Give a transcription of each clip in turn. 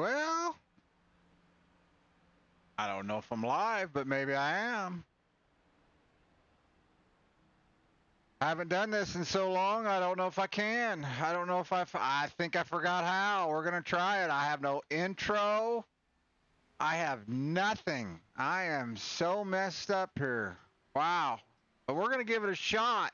Well, I don't know if I'm live, but maybe I am. I haven't done this in so long. I don't know if I can. I don't know if I think I forgot how. We're going to try it. I have no intro. I have nothing. I am so messed up here. Wow. But we're going to give it a shot.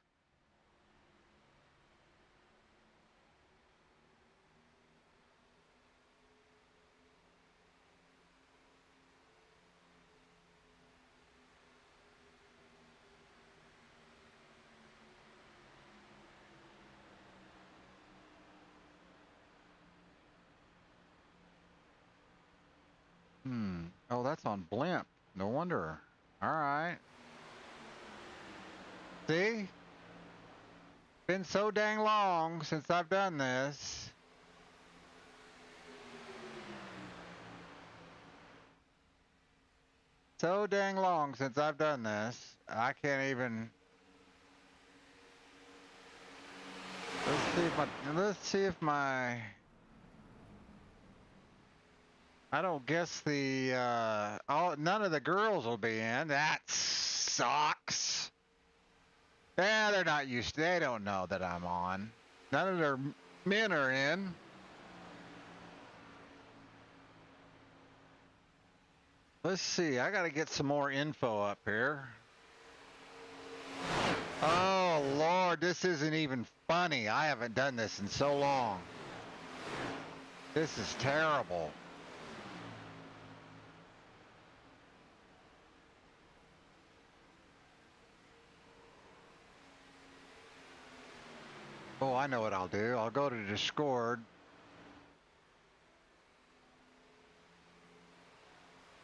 Oh, that's on blimp. No wonder. All right. See? Been so dang long since I've done this. So dang long since I've done this. I can't even. Let's see if my. I don't guess none of the girls will be in. That sucks. Yeah, they're not used to. They don't know that I'm on. None of their men are in. Let's see. I got to get some more info up here. Oh Lord, this isn't even funny. I haven't done this in so long. This is terrible. Oh, I know what I'll do. I'll go to Discord.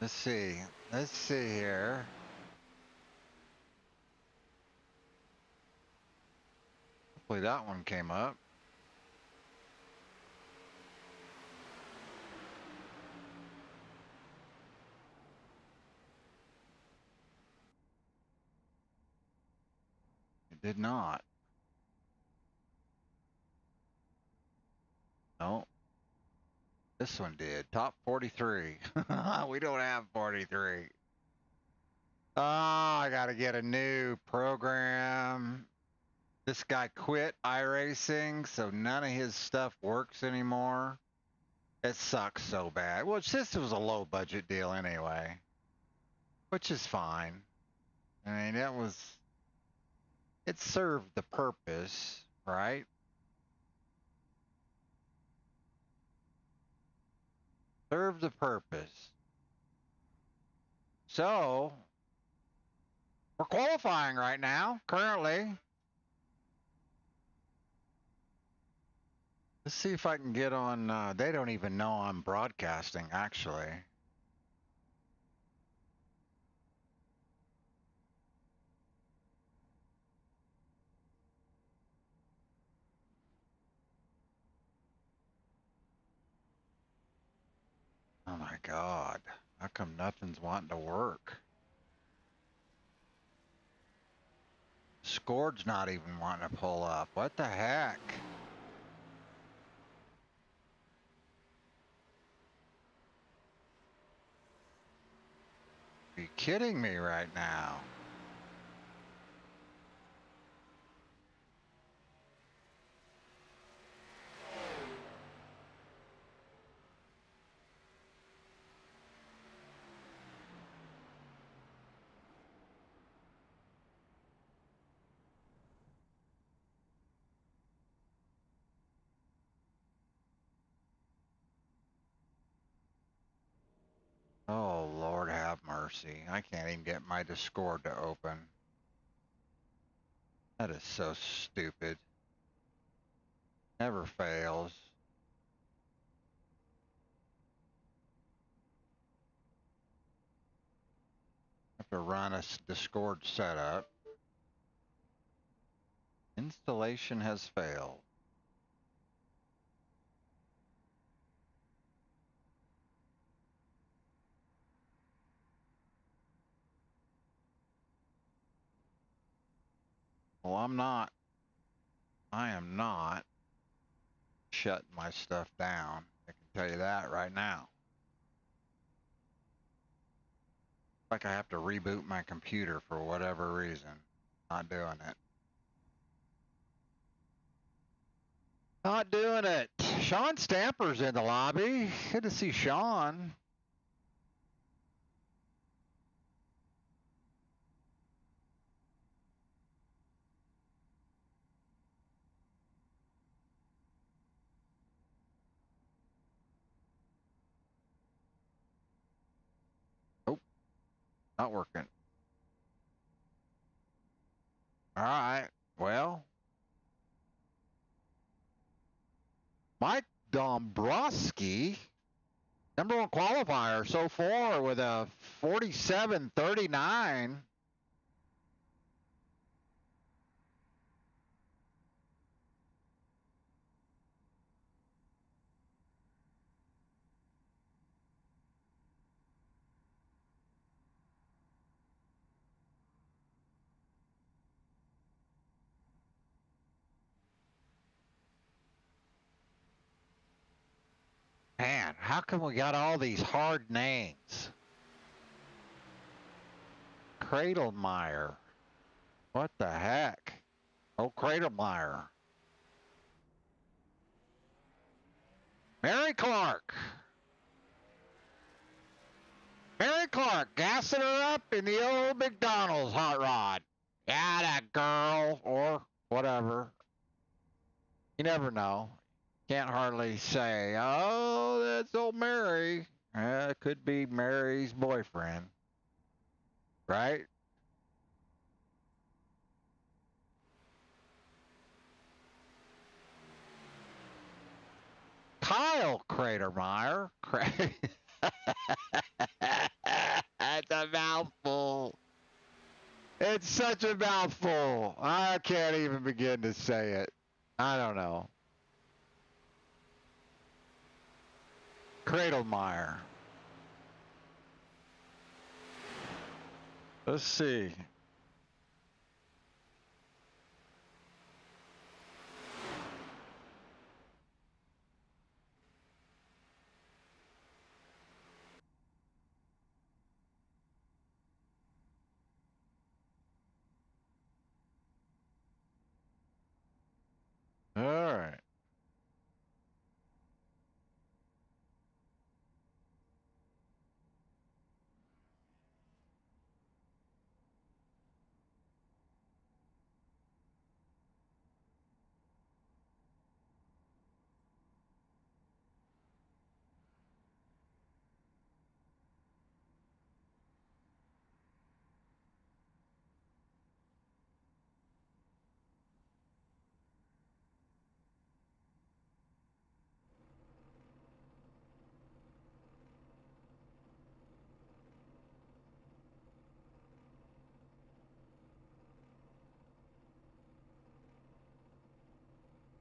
Let's see. Let's see here. Hopefully that one came up. It did not. No. This one did. Top 43. We don't have 43. Oh, I gotta get a new program. This guy quit iRacing, so none of his stuff works anymore. It sucks so bad. Well, this was a low budget deal anyway, which is fine. I mean, it served the purpose, right? Served the purpose. So, we're qualifying right now, currently. Let's see if I can get on. They don't even know I'm broadcasting, actually. Oh my God. How come nothing's wanting to work? Scored's not even wanting to pull up. What the heck? Are you kidding me right now? Oh, Lord have mercy. I can't even get my Discord to open. That is so stupid. Never fails. Have to run a Discord setup. Installation has failed. Well, I am not shutting my stuff down. I can tell you that right now. Like I have to reboot my computer for whatever reason. Not doing it. Not doing it. Sean Stamper's in the lobby. Good to see Sean. Oh, not working. All right. Well, Mike Dombrowski, #1 qualifier so far with a 47.39. Man, how come we got all these hard names? Cradlemeyer. What the heck? Oh, Cradlemeyer. Mary Clark. Mary Clark gassing her up in the old McDonald's hot rod. Got a girl, or whatever. You never know. Can't hardly say, oh, that's old Mary. It could be Mary's boyfriend, right? Kyle Cratermeyer. That's a mouthful. It's such a mouthful. I can't even begin to say it. I don't know. Cradlemeyer. Let's see. All right.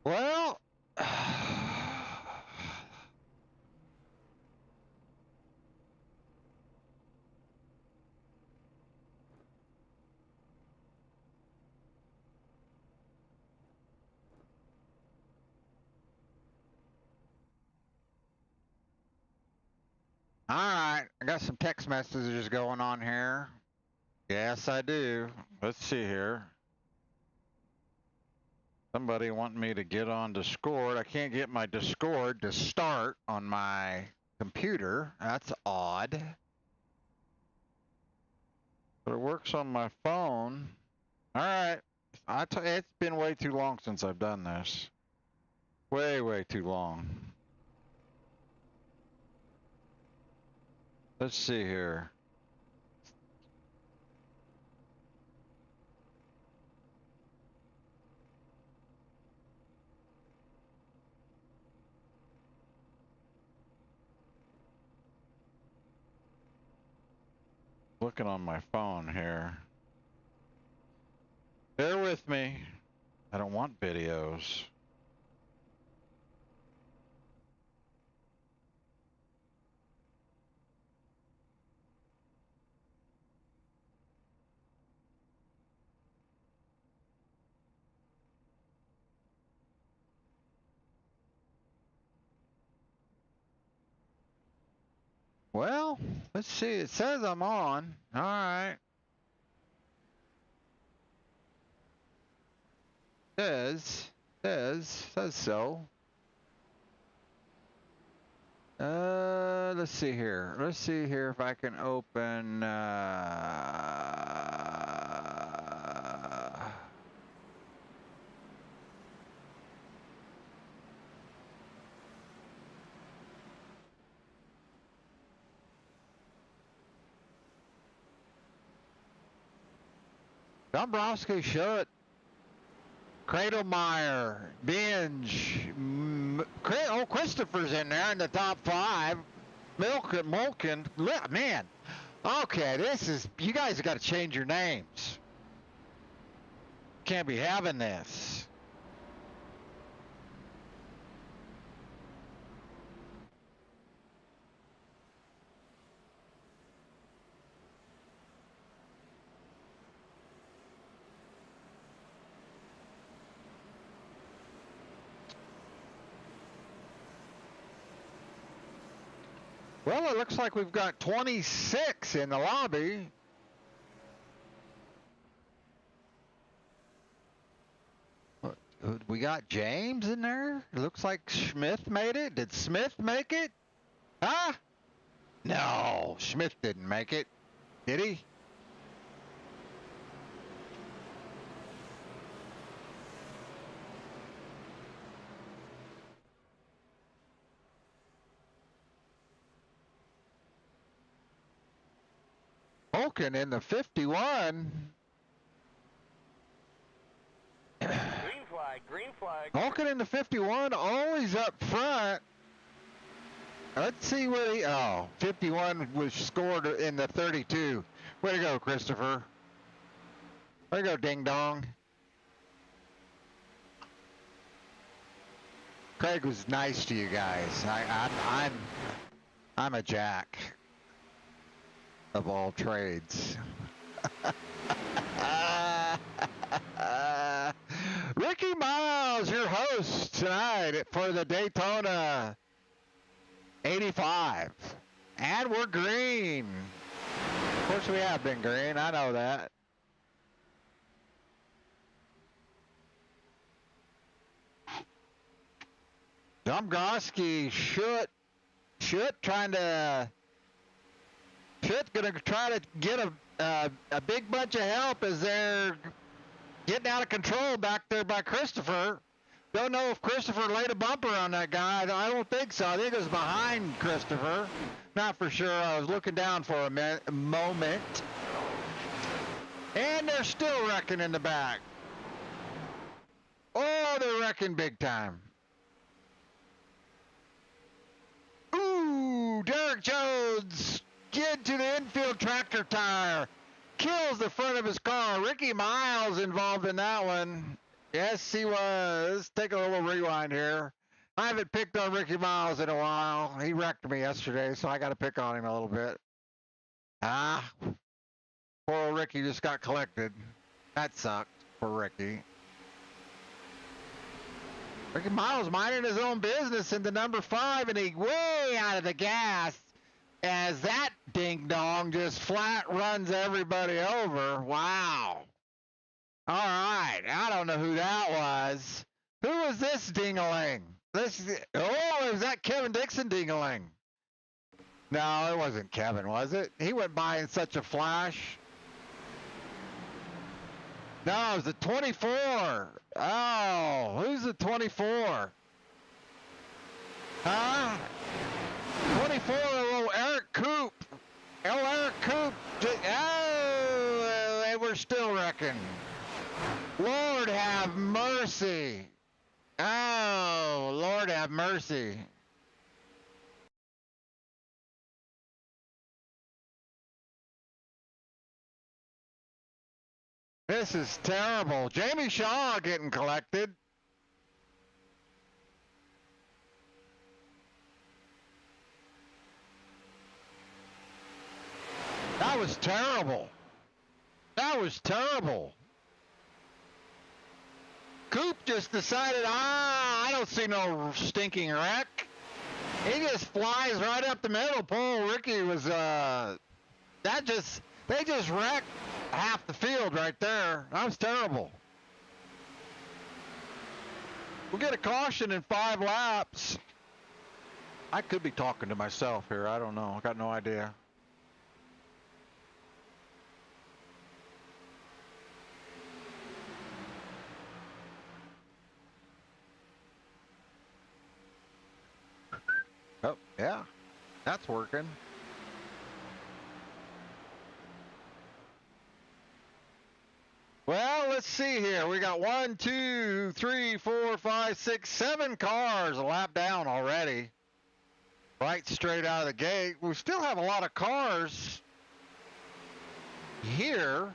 Well, all right. I got some text messages going on here. Yes, I do. Let's see here. Somebody wanting me to get on Discord. I can't get my Discord to start on my computer. That's odd. But it works on my phone. All right. It's been way too long since I've done this. Way, way too long. Let's see here. Looking on my phone here. Bear with me. I don't want videos. Well, let's see. It says I'm on. All right. Says so. Let's see here. Let's see here if I can open, Dombrowski, Schutt, Cradlemeyer, Binge, Christopher's in there in the top 5. Mulkin, man. Okay, you guys have got to change your names. Can't be having this. Well, it looks like we've got 26 in the lobby. We got James in there. It looks like Smith made it. Did Smith make it? Huh? No, Smith didn't make it. Did he? Vulcan in the 51. Green flag. Vulcan in the 51, always up front. Let's see what 51 was scored in the 32. Way to go, Christopher. Way to go, Ding Dong. Craig was nice to you guys. I'm a jack of all trades. Ricky Miles, your host tonight for the Daytona 85. And we're green. Of course, we have been green. I know that. Dombrowski, Schutt gonna try to get a big bunch of help as they're getting out of control back there by Christopher. Don't know if Christopher laid a bumper on that guy. I don't think so. I think it was behind Christopher. Not for sure. I was looking down for a moment. And they're still wrecking in the back. Oh, they're wrecking big time. Ooh, Derek Jones get to the infield tractor tire. Kills the front of his car. Ricky Miles involved in that one. Yes, he was. Let's take a little rewind here. I haven't picked on Ricky Miles in a while. He wrecked me yesterday, so I got to pick on him a little bit. Poor old Ricky just got collected. That sucked for Ricky. Ricky Miles minding his own business in the number 5, and he way out of the gas as that ding-dong just flat runs everybody over. Wow. All right. I don't know who that was. Who was this ding-a-ling? Was that Kevin Dixon ding-a-ling? No, it wasn't Kevin, was it? He went by in such a flash. No, it was the 24. Oh, who's the 24? Huh? 24, little Eric Coop. Eric Coop. Oh, they were still wrecking. Lord have mercy. Oh, Lord have mercy. This is terrible. Jamie Shaw getting collected. That was terrible. That was terrible. Coop just decided, I don't see no stinking wreck. He just flies right up the middle. Poor Ricky was, they just wrecked half the field right there. That was terrible. We'll get a caution in 5 laps. I could be talking to myself here. I don't know. I got no idea. Oh, yeah. That's working. Well, let's see here. We got 1, 2, 3, 4, 5, 6, 7 cars a lap down already. Right straight out of the gate. We still have a lot of cars here.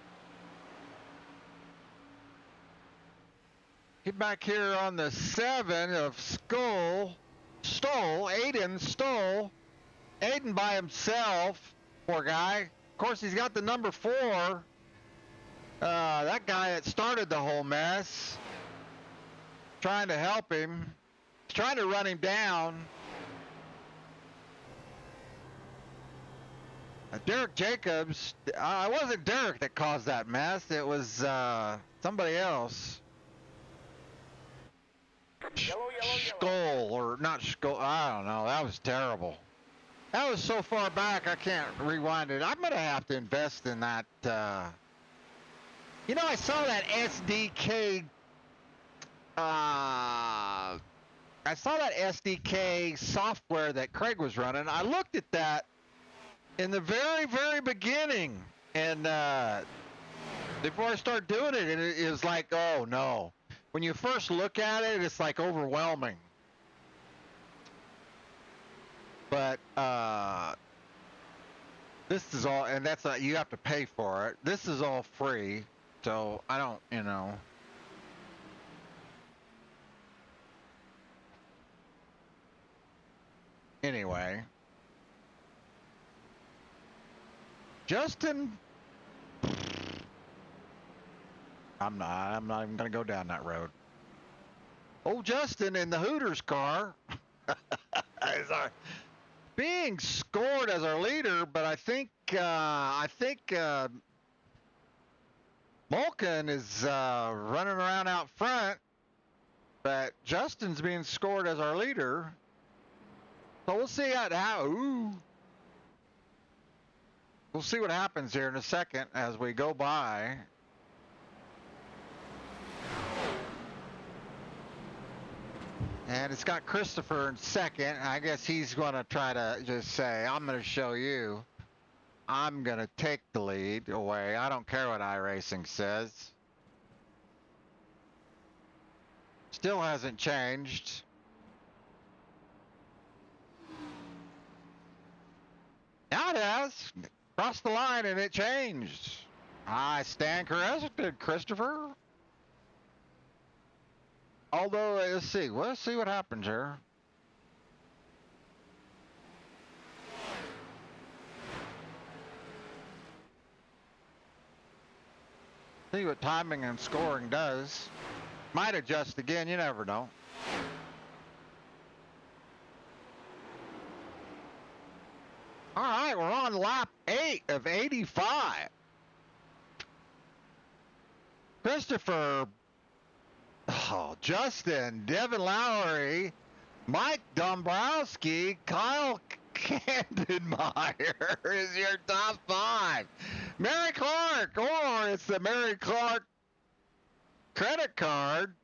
Get back here on the 7 of Stoll, Aiden Stoll. Aiden by himself, poor guy. Of course, he's got the number 4. That guy that started the whole mess. Trying to help him. He's trying to run him down. Derek Jacobs, it wasn't Derek that caused that mess. It was somebody else. Skull, or not Skull, I don't know. That was terrible. That was so far back, I can't rewind it. I'm going to have to invest in that. You know, I saw that SDK. I saw that SDK software that Craig was running. I looked at that in the very, very beginning. And before I start doing it, it was like, oh, no. When you first look at it, it's like overwhelming. But this is all, and that's you have to pay for it. This is all free, so I don't, you know. Anyway, Justin, I'm not even gonna go down that road. Oh, Justin in the Hooters car. Being scored as our leader, but I think Malkin is running around out front, but Justin's being scored as our leader. So we'll see we'll see what happens here in a second as we go by. And it's got Christopher in second. I guess he's going to try to just say, I'm going to show you. I'm going to take the lead away. I don't care what iRacing says. Still hasn't changed. Now it has. Crossed the line and it changed. I stand corrected, Christopher. Although, let's see what happens here. See what timing and scoring does. Might adjust again, you never know. All right, we're on lap 8 of 85. Christopher, Justin, Devin Lowry, Mike Dombrowski, Kyle Kandenmeyer is your top 5. Mary Clark, or it's the Mary Clark credit card.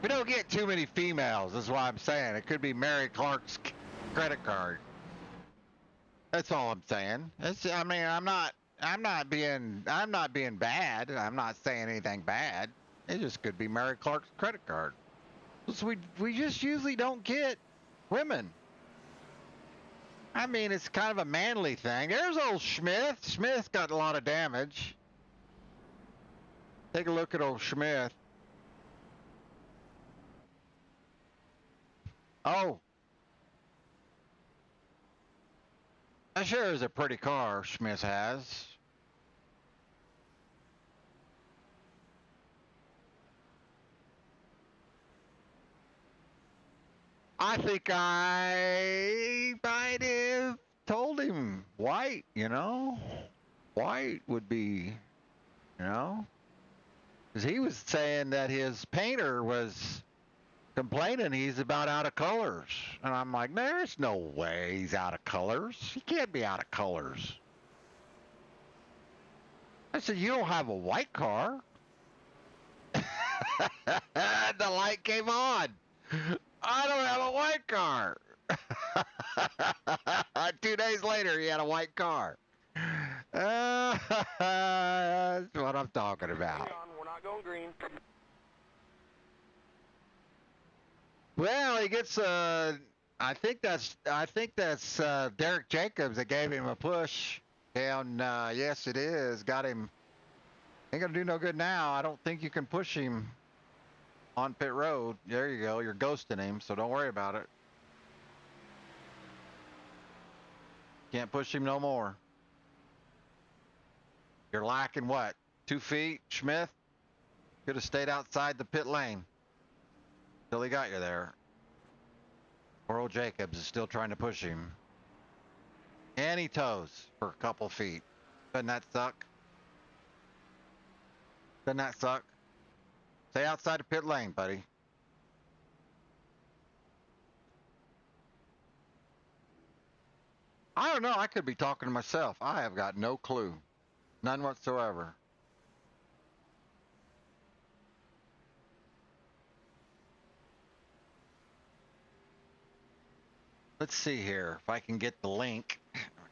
We don't get too many females, is what I'm saying. It could be Mary Clark's credit card. That's all I'm saying. I mean, I'm not being bad. I'm not saying anything bad. It just could be Mary Clark's credit card. So we just usually don't get women. I mean, it's kind of a manly thing. There's old Smith. Smith got a lot of damage. Take a look at old Smith. Oh. That sure is a pretty car Smith has. I think I might have told him white, you know? White would be, you know? Because he was saying that his painter was complaining he's about out of colors. And I'm like, there's no way he's out of colors. He can't be out of colors. I said, you don't have a white car. The light came on. I don't have a white car. 2 days later, he had a white car. That's what I'm talking about. Hang on, we're not going green. Well, he gets I think that's Derek Jacobs that gave him a push down. Yes, it is. Got him. Ain't gonna do no good now. I don't think you can push him on pit road. There you go. You're ghosting him, so don't worry about it. Can't push him no more. You're lacking what? 2 feet, Smith? Could have stayed outside the pit lane till he got you there. Poor old Jacobs is still trying to push him. And he toes for a couple feet. Doesn't that suck? Doesn't that suck? Stay outside the pit lane, buddy. I don't know. I could be talking to myself. I have got no clue. None whatsoever. Let's see here if I can get the link.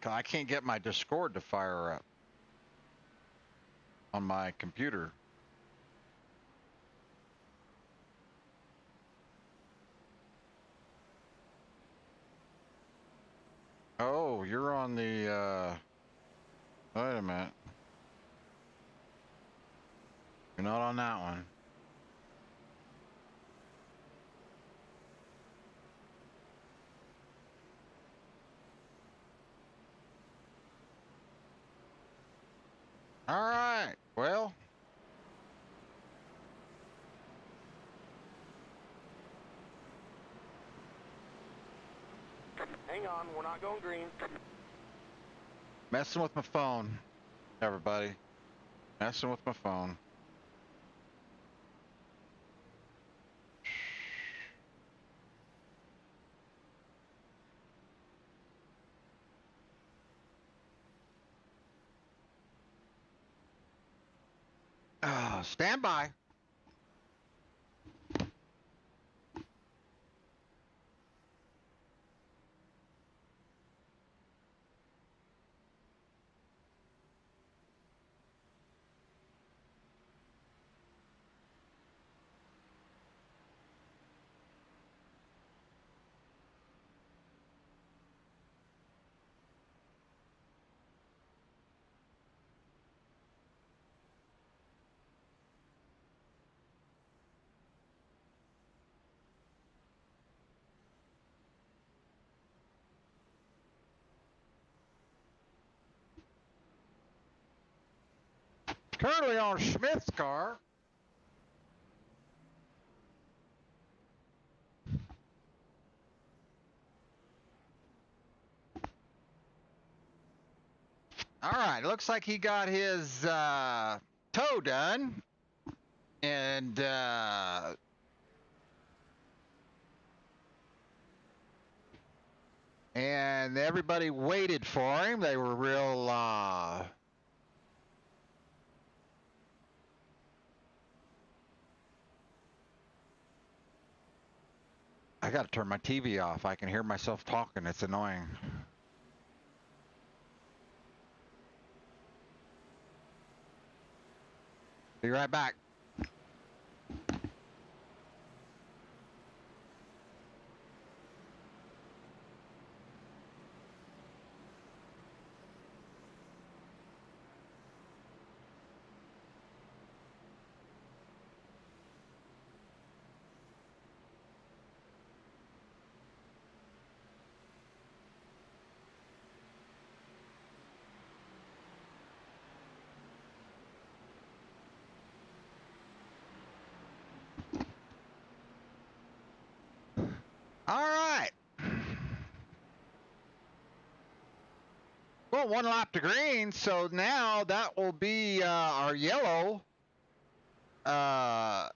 I can't get my Discord to fire up on my computer. Oh, you're on the, wait a minute. You're not on that one. All right, well. Hang on, we're not going green. Messing with my phone, everybody. Messing with my phone. Stand by. Currently on Smith's car. All right, looks like he got his toe done. And everybody waited for him. They were real I got to turn my TV off. I can hear myself talking. It's annoying. Be right back. All Well, one lap to green, so now that will be our yellow. Our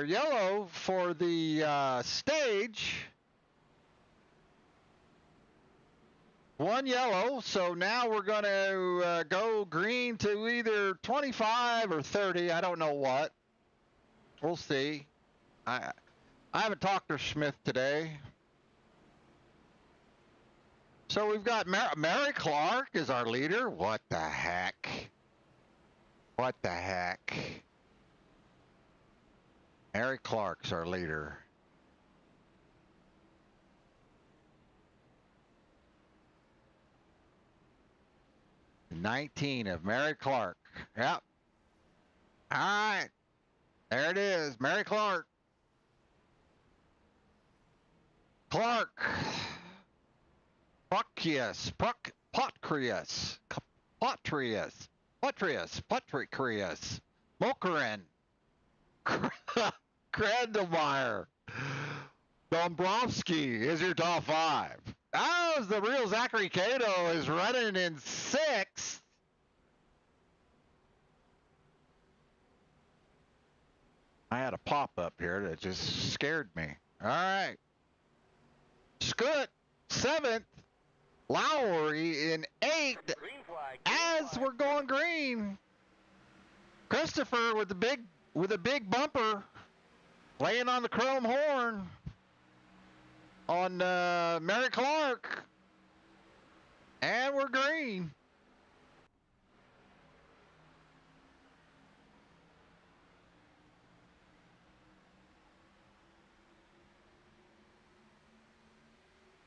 yellow for the stage. One yellow, so now we're going to go green to either 25 or 30. I don't know what. We'll see. I haven't talked to Smith today. So we've got Mary Clark is our leader. What the heck? What the heck? Mary Clark's our leader. '19 of Mary Clark. Yep. All right. There it is. Mary Clark. Clark. Potrius. Mokarin. Krandelmeyer. Dombrowski is your top 5. As the real Zachary Cato is running in 6th. I had a pop-up here that just scared me. All right. Scoot, 7th. Lowry in 8th. As we're going green. Christopher with a big bumper laying on the chrome horn on Mary Clark. And we're green.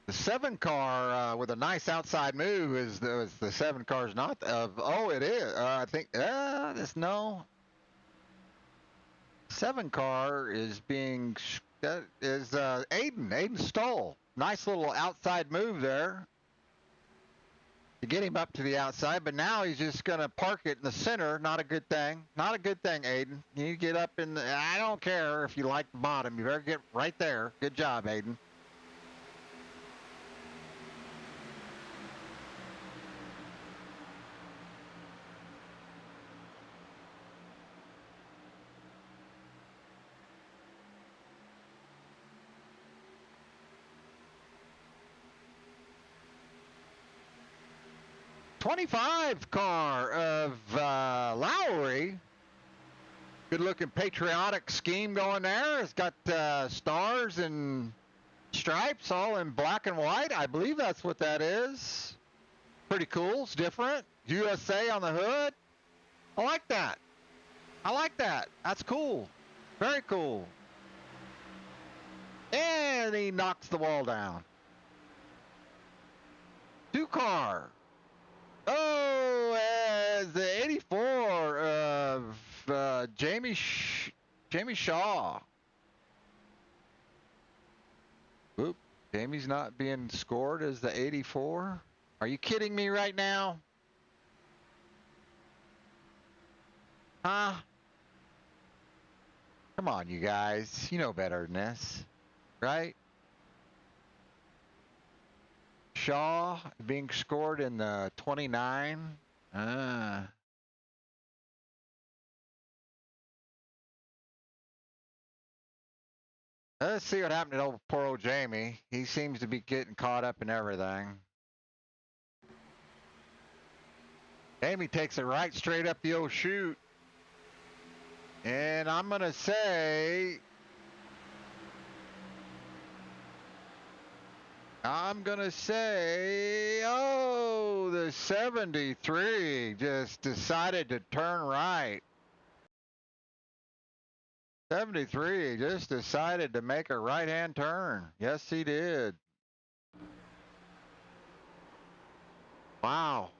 The 7 car with a nice outside move is the 7 car's not of. Oh, it is. I think. This no. 7 car is being is Aiden. Aiden Stoll. Nice little outside move there to get him up to the outside, but now he's just going to park it in the center. Not a good thing. Not a good thing, Aiden. You get up in the. I don't care if you like the bottom. You better get right there. Good job, Aiden. '25 car of Lowry. Good looking patriotic scheme going there. It's got stars and stripes all in black and white. I believe that's what that is. Pretty cool. It's different. USA on the hood. I like that. I like that. That's cool. Very cool. And he knocks the wall down. 2 car. Oh, as the 84 of Jamie Shaw. Oop, Jamie's not being scored as the 84. Are you kidding me right now? Huh? Come on, you guys. You know better than this, right? Shaw being scored in the 29. Let's see what happened to poor old Jamie. He seems to be getting caught up in everything. Jamie takes it right straight up the old chute. And I'm going to say... oh, the 73 just decided to turn right. 73 just decided to make a right-hand turn. Yes, he did. Wow.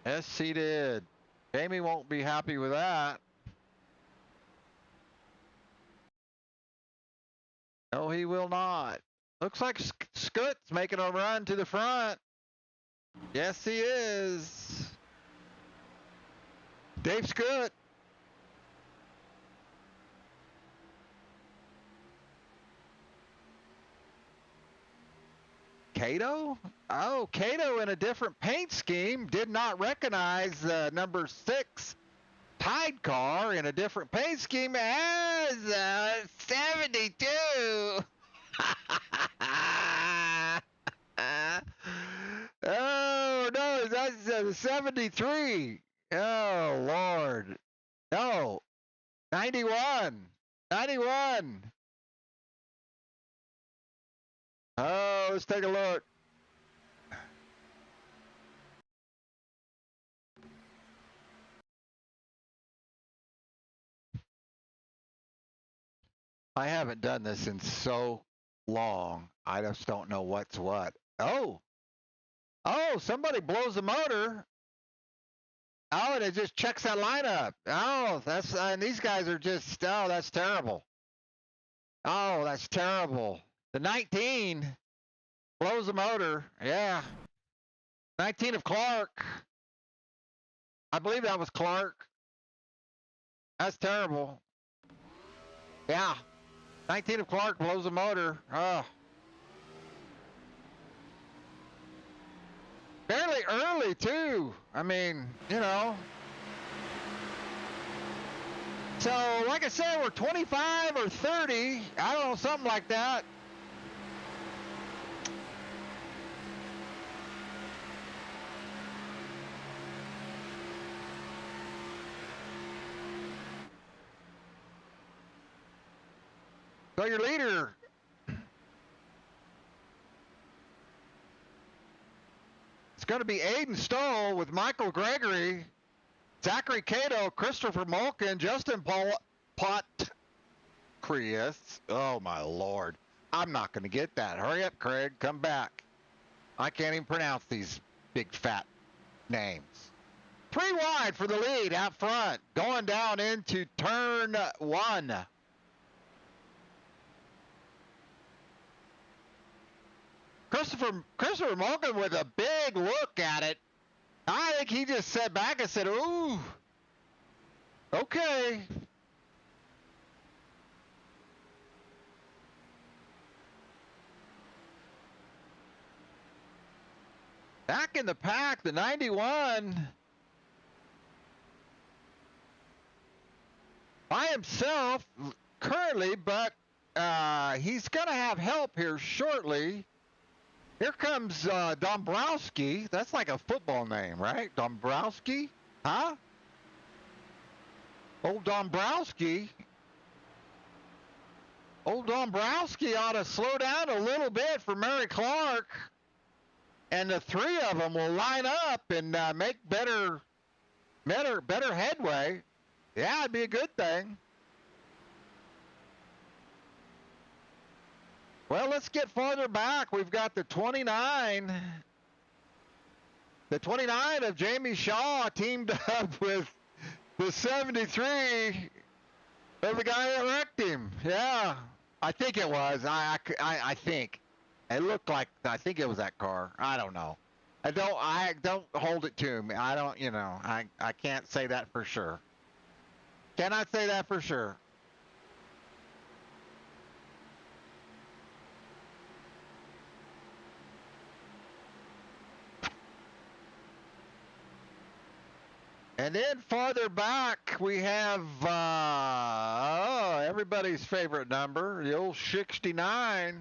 Yes, he did. Jamie won't be happy with that. No, he will not. Looks like Scoot's making a run to the front. Yes, he is. Dave Scoot. Cato? Oh, Cato in a different paint scheme did not recognize the number 6 Tide car in a different paint scheme as 72. Oh, no, that's 73. Oh, Lord. No, 91. 91. Oh, let's take a look. I haven't done this in so long. I just don't know what's what. Oh, somebody blows the motor. Oh, and it just checks that lineup. Oh, and these guys are just, oh, that's terrible. Oh, that's terrible. The 19 blows the motor. Yeah. 19 of Clark. I believe that was Clark. That's terrible. Yeah. 19 of Clark blows the motor. Oh. Fairly early, too. I mean, you know. So, like I said, we're 25 or 30. I don't know, something like that. So your leader, it's going to be Aiden Stoll with Michael Gregory, Zachary Cato, Christopher Mulkin, Justin Potcrius. Oh, my Lord. I'm not going to get that. Hurry up, Craig. Come back. I can't even pronounce these big fat names. 3 wide for the lead out front, going down into turn 1. Christopher Mulkin with a big look at it. I think he just sat back and said, ooh, okay. Back in the pack, the 91. By himself currently, but he's going to have help here shortly. Here comes Dombrowski. That's like a football name, right? Dombrowski? Huh? Old Dombrowski. Old Dombrowski ought to slow down a little bit for Mary Clark. And the 3 of them will line up and make better headway. Yeah, it'd be a good thing. Well, let's get farther back. We've got the 29. The 29 of Jamie Shaw teamed up with the 73 of the guy that wrecked him. Yeah, I think it was. I think. It looked like, I think it was that car. I don't know. I don't hold it to me. I don't, I can't say that for sure. Cannot say that for sure. And then farther back, we have everybody's favorite number, the old 69,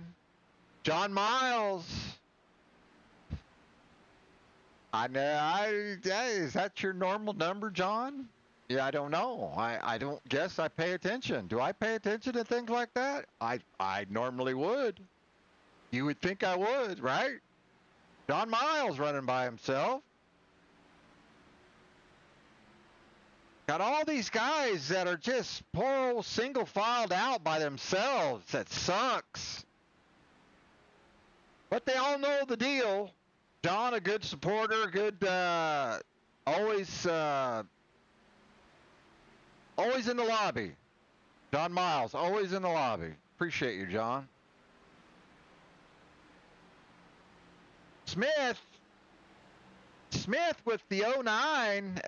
John Miles. I know. Is that your normal number, John? Yeah, I don't know. I don't guess I pay attention. Do I pay attention to things like that? I normally would. You would think I would, right? John Miles running by himself. Got all these guys that are just poor old single filed out by themselves. That sucks. But they all know the deal. John, a good supporter, good, always in the lobby. John Miles, always in the lobby. Appreciate you, John. Smith with the 09.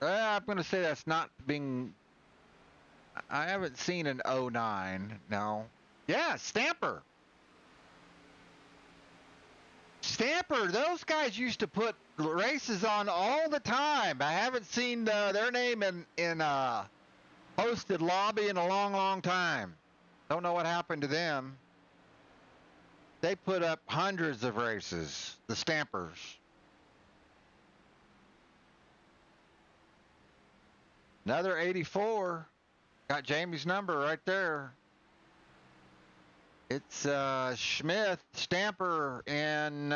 I'm going to say that's not being. I haven't seen an 09. No. Yeah, Stamper. Stamper, those guys used to put races on all the time. I haven't seen their name in hosted lobby in a long, long time. Don't know what happened to them. They put up hundreds of races, the Stampers. Another 84. Got Jamie's number right there. It's Schmidt, Stamper, and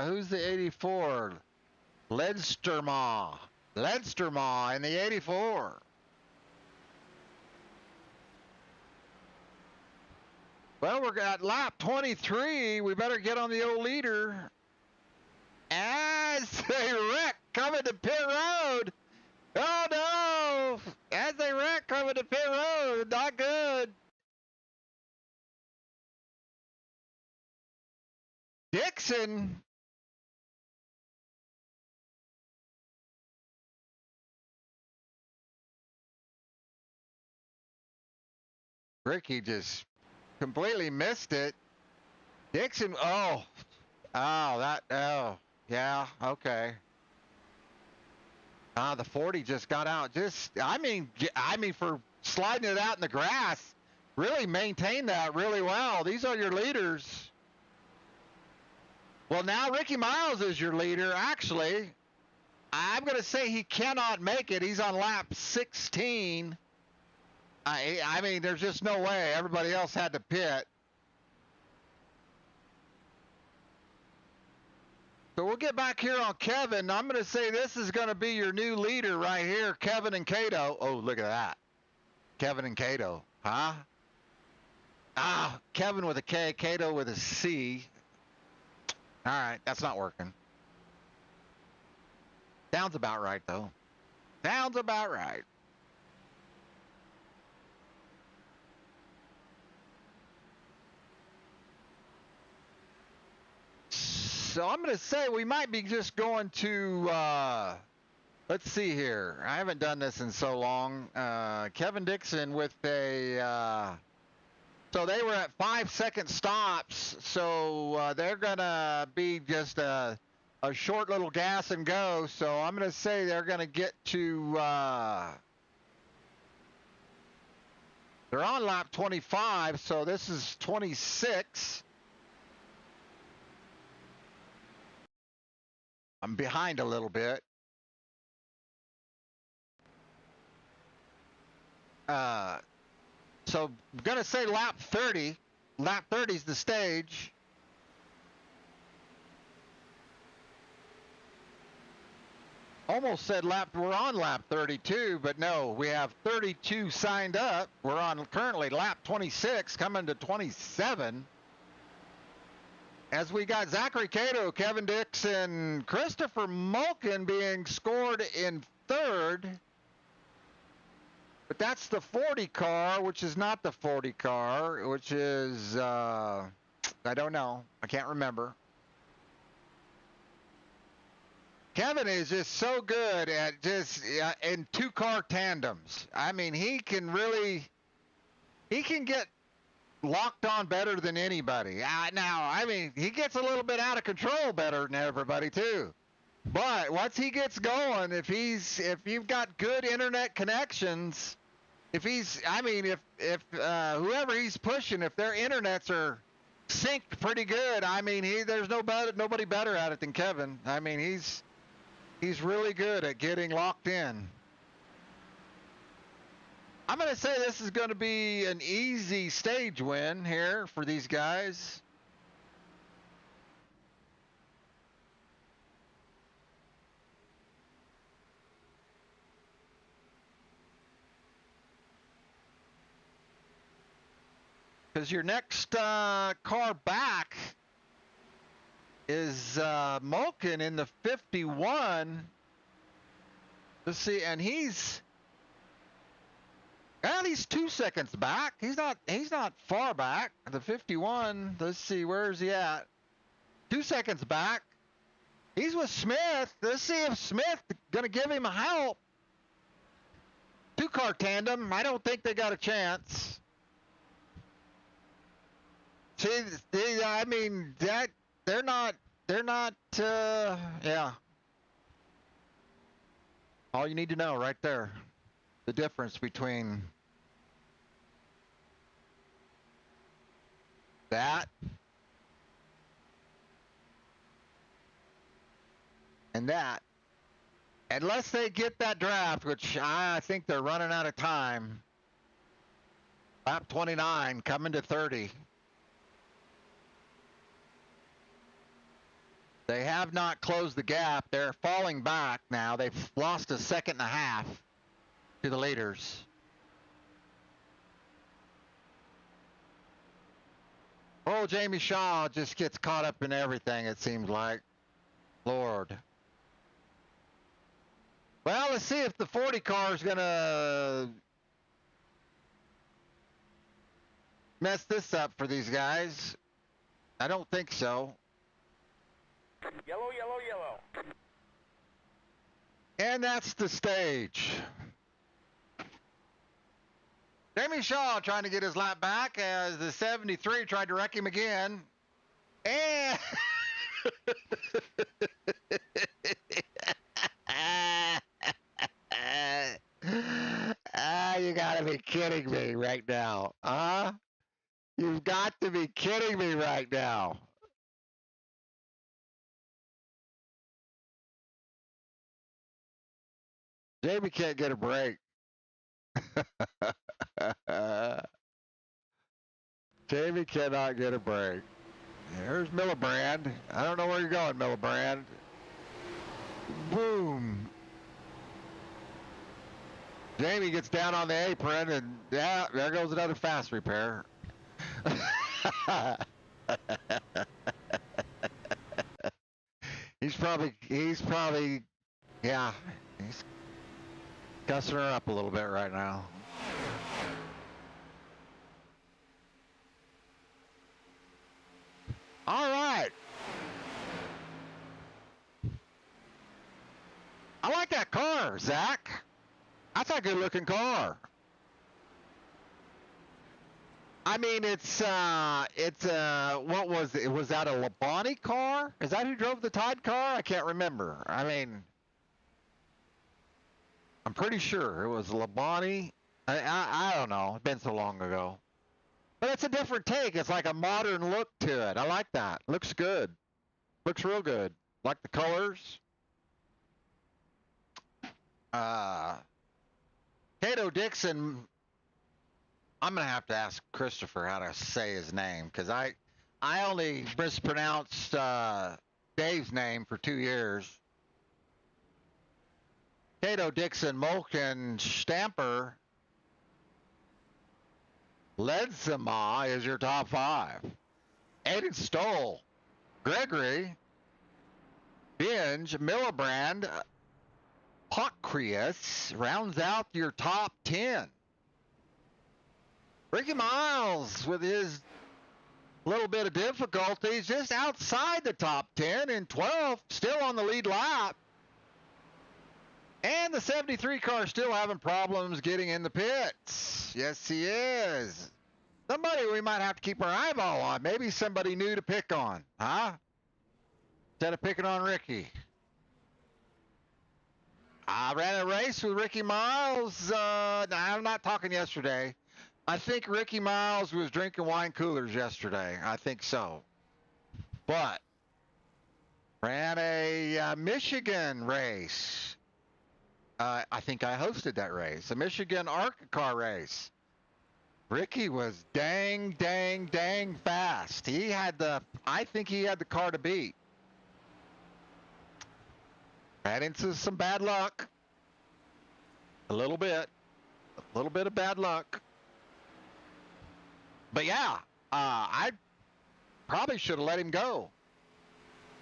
who's the 84? Ledstermaw in the 84. Well, we're at lap 23. We better get on the old leader. As they wreck coming to pit road. Oh no! As they wreck coming to pit road. Not good. Dixon. Ricky just completely missed it. Dixon, oh, yeah, okay. The 40 just got out. I mean, for sliding it out in the grass, really maintained that really well. These are your leaders. Well, now Ricky Miles is your leader, actually. I'm going to say he cannot make it. He's on lap 16. I mean, there's just no way. Everybody else had to pit. So we'll get back here on Kevin. I'm going to say this is going to be your new leader right here, Kevin and Cato. Oh, look at that. Kevin and Cato, huh? Kevin with a K, Cato with a C. All right, that's not working. Sounds about right, though. Sounds about right. So I'm going to say we might be just going to, let's see here. I haven't done this in so long. Kevin Dixon with a, so they were at 5-second stops. So they're going to be just a short little gas and go. So I'm going to say they're going to get to, they're on lap 25. So this is 26. I'm behind a little bit. So I'm going to say lap 30. Lap 30 is the stage. Almost said we're on lap 32, but no, we have 32 signed up. We're on currently lap 26, coming to 27. As we got Zachary Cato, Kevin Dixon, Christopher Mulkin being scored in third. But that's the 40 car, which is not the 40 car, which is, I don't know. I can't remember. Kevin is just so good at just in two-car tandems. I mean, he can get locked on better than anybody. Now, I mean, he gets a little bit out of control better than everybody too. But once he gets going, if you've got good internet connections, if whoever he's pushing, if their internets are synced pretty good, I mean, there's nobody better at it than Kevin. I mean, he's really good at getting locked in. I'm going to say this is going to be an easy stage win here for these guys. Because your next car back is Mulkin in the 51. Let's see, and he's 2 seconds back. He's not far back. The 51. Let's see, where is he at? 2 seconds back. He's with Smith. Let's see if Smith gonna give him a help. Two-car tandem. I don't think they got a chance. See, I mean, they're not yeah. All you need to know right there. The difference between that and that. Unless they get that draft, which I think they're running out of time. Lap 29 coming to 30. They have not closed the gap. They're falling back now. They've lost a second and a half to the leaders. Oh, Jamie Shaw just gets caught up in everything, it seems like. Lord. Well, let's see if the 40 car is going to mess this up for these guys. I don't think so. Yellow, yellow, yellow. And that's the stage. Jamie Shaw trying to get his lap back as the 73 tried to wreck him again. And you gotta be kidding me right now. Huh? You've got to be kidding me right now. Jamie can't get a break. Jamie cannot get a break. Here's Millibrand. I don't know where you're going, Millibrand. Boom. Jamie gets down on the apron, and yeah, there goes another fast repair. he's probably, yeah, he's cussing her up a little bit right now. All right. I like that car, Zach. That's a good looking car. I mean, what was it? Was that a Labonte car? Is that who drove the Tide car? I can't remember. I mean, I'm pretty sure it was Labonte. I don't know. It's been so long ago. But it's a different take. It's like a modern look to it. I like that. Looks good. Looks real good. Like the colors. Cato Dixon. I'm gonna have to ask Christopher how to say his name because I only mispronounced Dave's name for 2 years. Cato Dixon, Mulkin, Stamper, Ledsama is your top 5. Aiden Stoll, Gregory, Binge, Millibrand, Pocrius rounds out your top 10. Ricky Miles with his little bit of difficulties just outside the top 10 in 12th, still on the lead lap. And the 73 car still having problems getting in the pits. Yes, he is. Somebody we might have to keep our eyeball on. Maybe somebody new to pick on, huh? Instead of picking on Ricky. I ran a race with Ricky Miles. I'm not talking yesterday. I think Ricky Miles was drinking wine coolers yesterday. I think so. But ran a Michigan race. I think I hosted that race, a Michigan ARCA car race. Ricky was dang fast. I think he had the car to beat. Ran into some bad luck. A little bit of bad luck. But yeah, I probably should have let him go.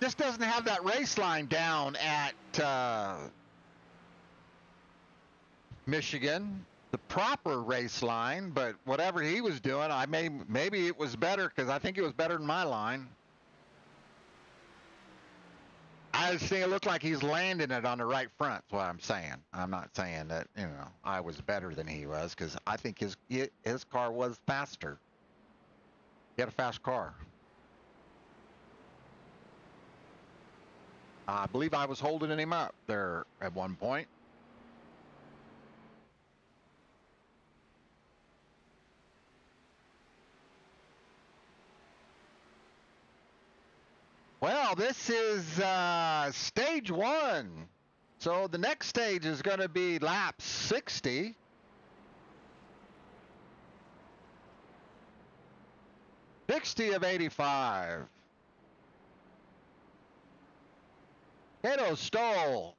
Just doesn't have that race line down at Michigan, the proper race line. But whatever he was doing, maybe it was better because I think it was better than my line. I just think it looked like he's landing it on the right front. That's what I'm saying. I'm not saying that I was better than he was because I think his car was faster. He had a fast car. I believe I was holding him up there at one point. Well, this is stage one. So the next stage is going to be lap 60. Of 85. Cato, Stoll,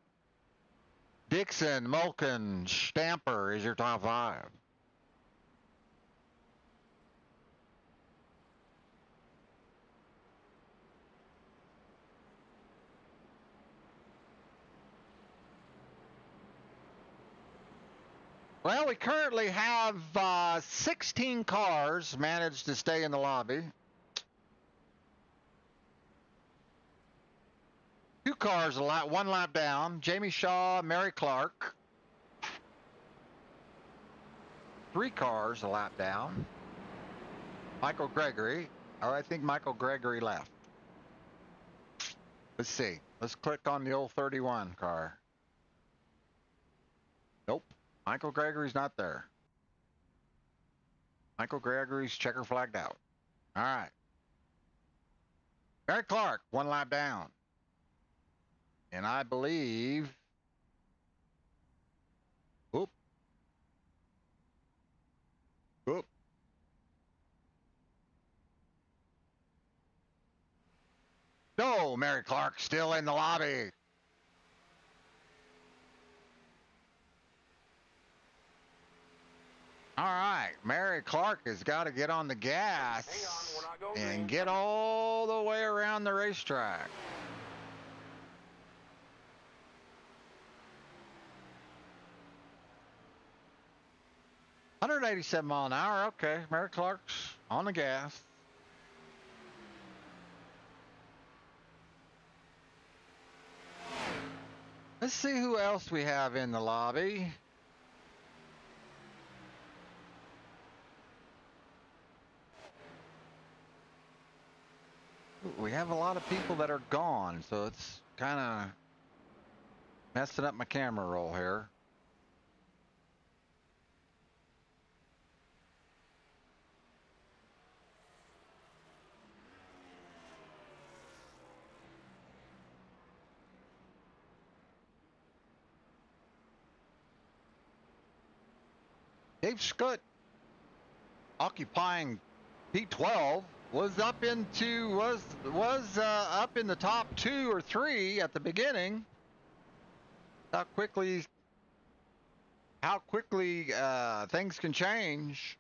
Dixon, Mulkin, Stamper is your top 5. Well, we currently have 16 cars managed to stay in the lobby. 2 cars, one lap down. Jamie Shaw, Mary Clark. 3 cars, a lap down. Michael Gregory. Oh, I think Michael Gregory left. Let's see. Let's click on the old 31 car. Nope. Michael Gregory's not there. Michael Gregory's checker flagged out. All right. Mary Clark, 1 lap down. And I believe. Oop. Oop. No, Mary Clark still in the lobby. All right, Mary Clark has got to get on the gas and get all the way around the racetrack. $187 mph. Okay, Mary Clark's on the gas. Let's see who else we have in the lobby. We have a lot of people that are gone, so it's kind of messing up my camera roll here. Dave Scutt, occupying P12, was up in the top 2 or 3 at the beginning. How quickly things can change.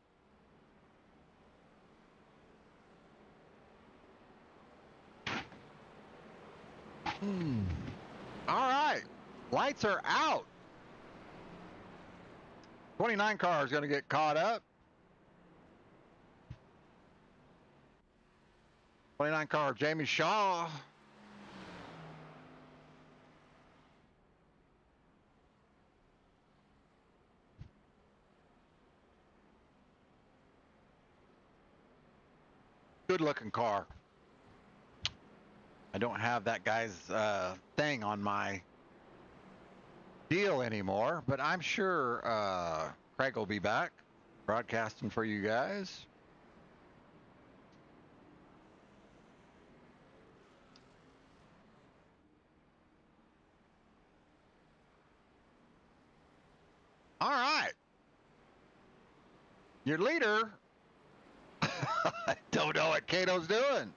All right, lights are out. 29 car is going to get caught up. 29 car, Jamie Shaw. Good looking car. I don't have that guy's thing on my deal anymore, but I'm sure Craig will be back broadcasting for you guys. All right. Your leader, I don't know what Cato's doing.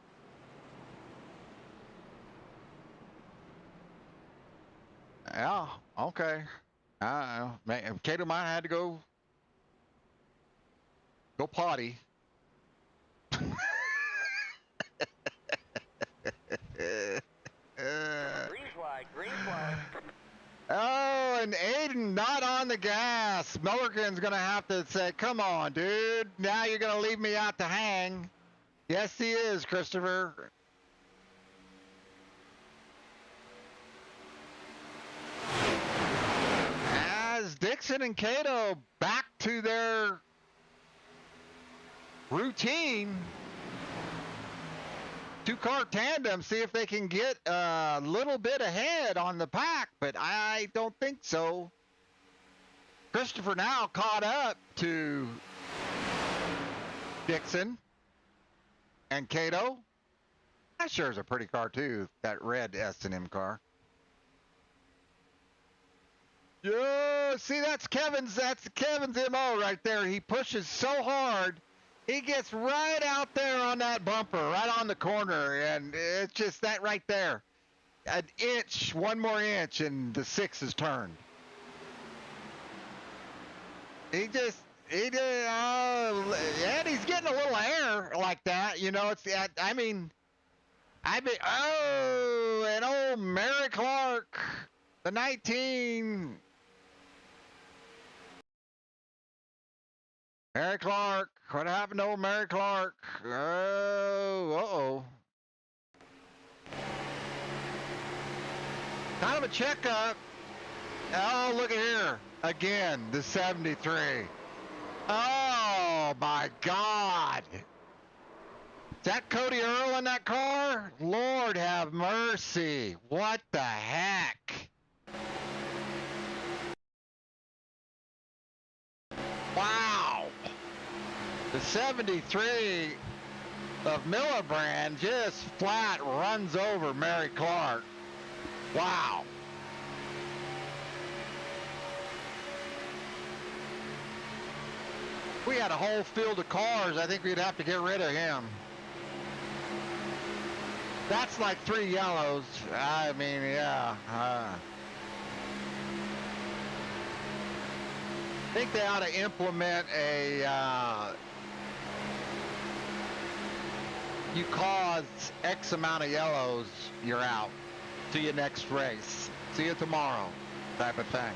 Yeah, okay. Cato might have had to go potty. Green flag, green flag. Oh, and Aiden not on the gas. Milligan's going to have to say, come on, dude. Now you're going to leave me out to hang. Yes, he is, Christopher. As Dixon and Cato back to their routine. two-car tandem, see if they can get a little bit ahead on the pack, but I don't think so. Christopher now caught up to Dixon and Cato. That sure is a pretty car too, that red S&M car. Yeah, see, that's Kevin's MO right there. He pushes so hard. He gets right out there on that bumper, right on the corner, and it's just that right there. An inch, one more inch, and the 6 is turned. He did, and he's getting a little air like that, you know. Oh, and old Mary Clark, the 19. Mary Clark, what happened to old Mary Clark? Oh, uh-oh. Kind of a checkup. Oh, look at here. Again, the 73. Oh, my God. Is that Cody Earl in that car? Lord have mercy. What the heck? Wow. The 73 of Miller just flat runs over Mary Clark. Wow. If we had a whole field of cars, I think we'd have to get rid of him. That's like 3 yellows. I mean, yeah. I think they ought to implement a, you cause X amount of yellows, you're out. See you next race. See you tomorrow, type of thing.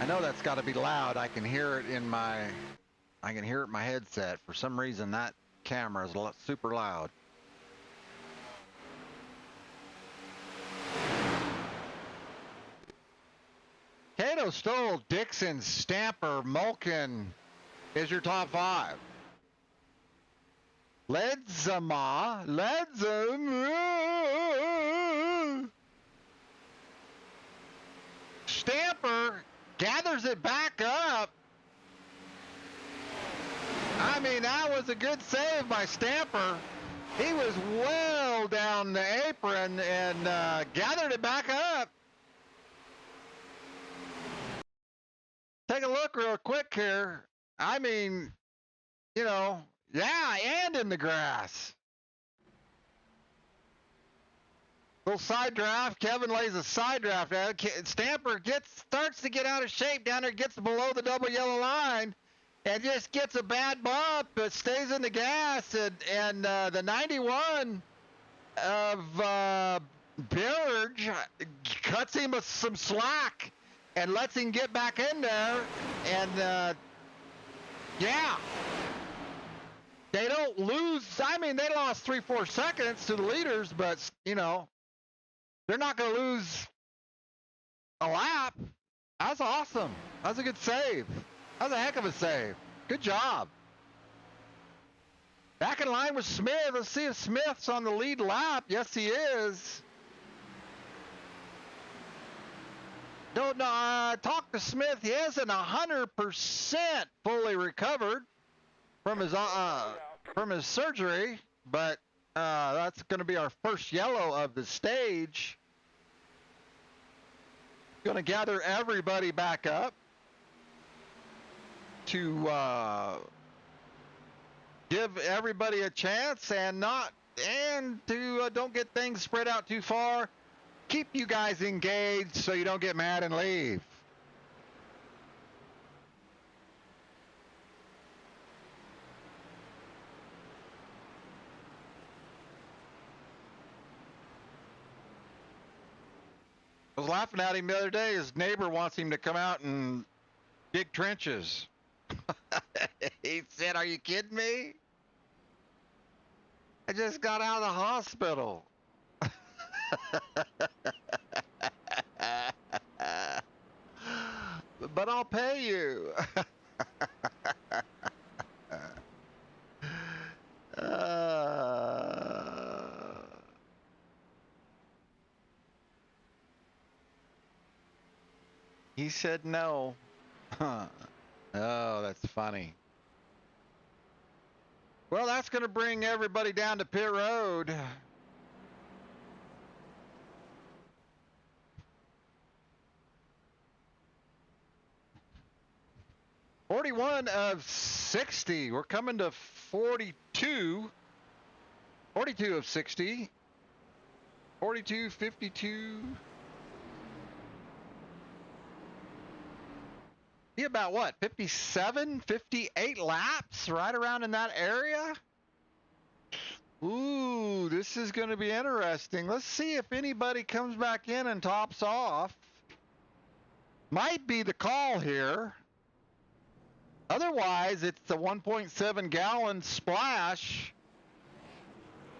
I know that's got to be loud. I can hear it in my headset. For some reason, that camera is super loud. Cato Stoll, Dixon, Stamper, Mulkin is your top 5. Ledzama. Stamper gathers it back up. I mean, that was a good save by Stamper. He was well down the apron and gathered it back up. Take a look real quick here. I mean, you know, yeah, and in the grass. Little side draft. Kevin lays a side draft out. Stamper starts to get out of shape down there, gets below the double yellow line, and just gets a bad bump, but stays in the gas. And the 91 of Bilge cuts him some slack and lets him get back in there. And yeah. They don't lose. I mean, they lost 3-4 seconds to the leaders, but, you know, they're not going to lose a lap. That's awesome. That's a good save. That's a heck of a save. Good job. Back in line with Smith. Let's see if Smith's on the lead lap. Yes, he is. Don't know. Talk to Smith. He isn't 100% fully recovered from his surgery, but that's going to be our first yellow of the stage. Going to gather everybody back up to give everybody a chance and to don't get things spread out too far. Keep you guys engaged so you don't get mad and leave. I was laughing at him the other day. His neighbor wants him to come out and dig trenches. He said, "Are you kidding me? I just got out of the hospital." but I'll pay you. Uh, he said no. Huh. Oh, that's funny. Well, that's going to bring everybody down to pit road. "41 of 60. We're coming to 42. 42 of 60. 42, 52. Be about what? 57, 58 laps, right around in that area? Ooh, this is going to be interesting. Let's see if anybody comes back in and tops off. Might be the call here. Otherwise, it's the 1.7 gallon splash,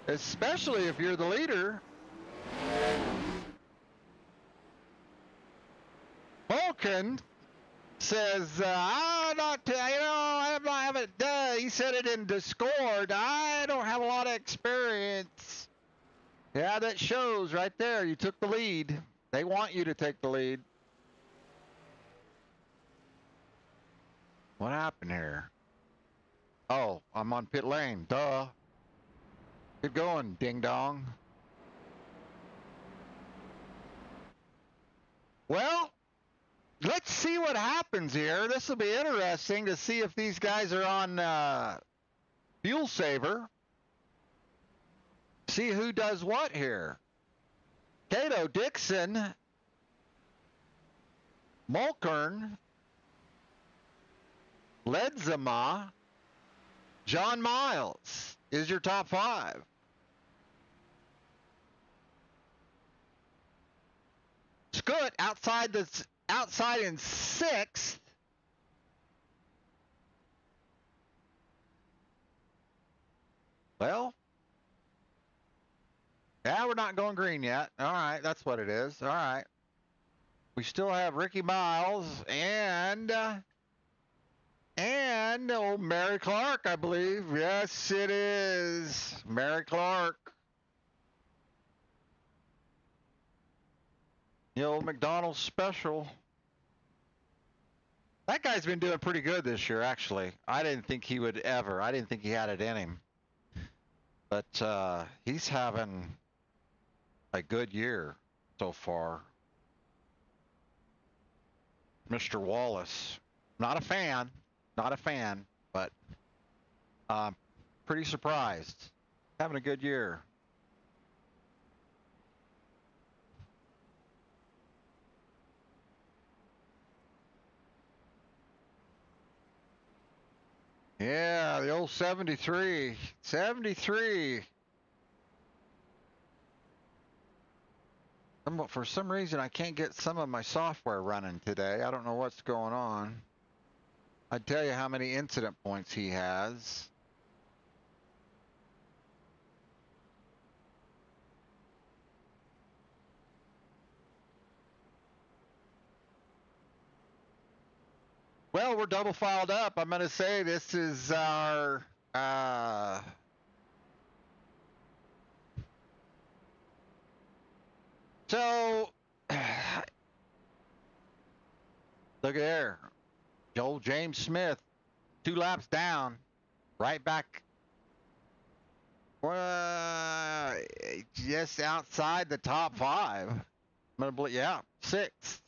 especially if you're the leader. Vulcan says, I'm not, I haven't, he said it in Discord. I don't have a lot of experience. Yeah, that shows right there. You took the lead. They want you to take the lead. What happened here? Oh, I'm on pit lane. Duh. Good going, ding dong. Well, let's see what happens here. This will be interesting to see if these guys are on fuel saver. See who does what here. Cato Dixon, Mulkern, Ledzema, John Miles is your top five. Scoot outside in sixth. Well, yeah, we're not going green yet. All right, that's what it is. All right. We still have Ricky Miles and old Mary Clark, I believe. Yes, it is. Mary Clark. The old McDonald's special. That guy's been doing pretty good this year, actually. I didn't think he would ever. I didn't think he had it in him. But he's having a good year so far. Mr. Wallace. Not a fan. Not a fan, but pretty surprised. Having a good year. Yeah, the old 73. 73. For some reason, I can't get some of my software running today. I don't know what's going on. I'd tell you how many incident points he has. Well, we're double filed up. I'm going to say this is our so look at there. Joel James Smith, 2 laps down, right back just outside the top 5. I'm going to yeah, 6th.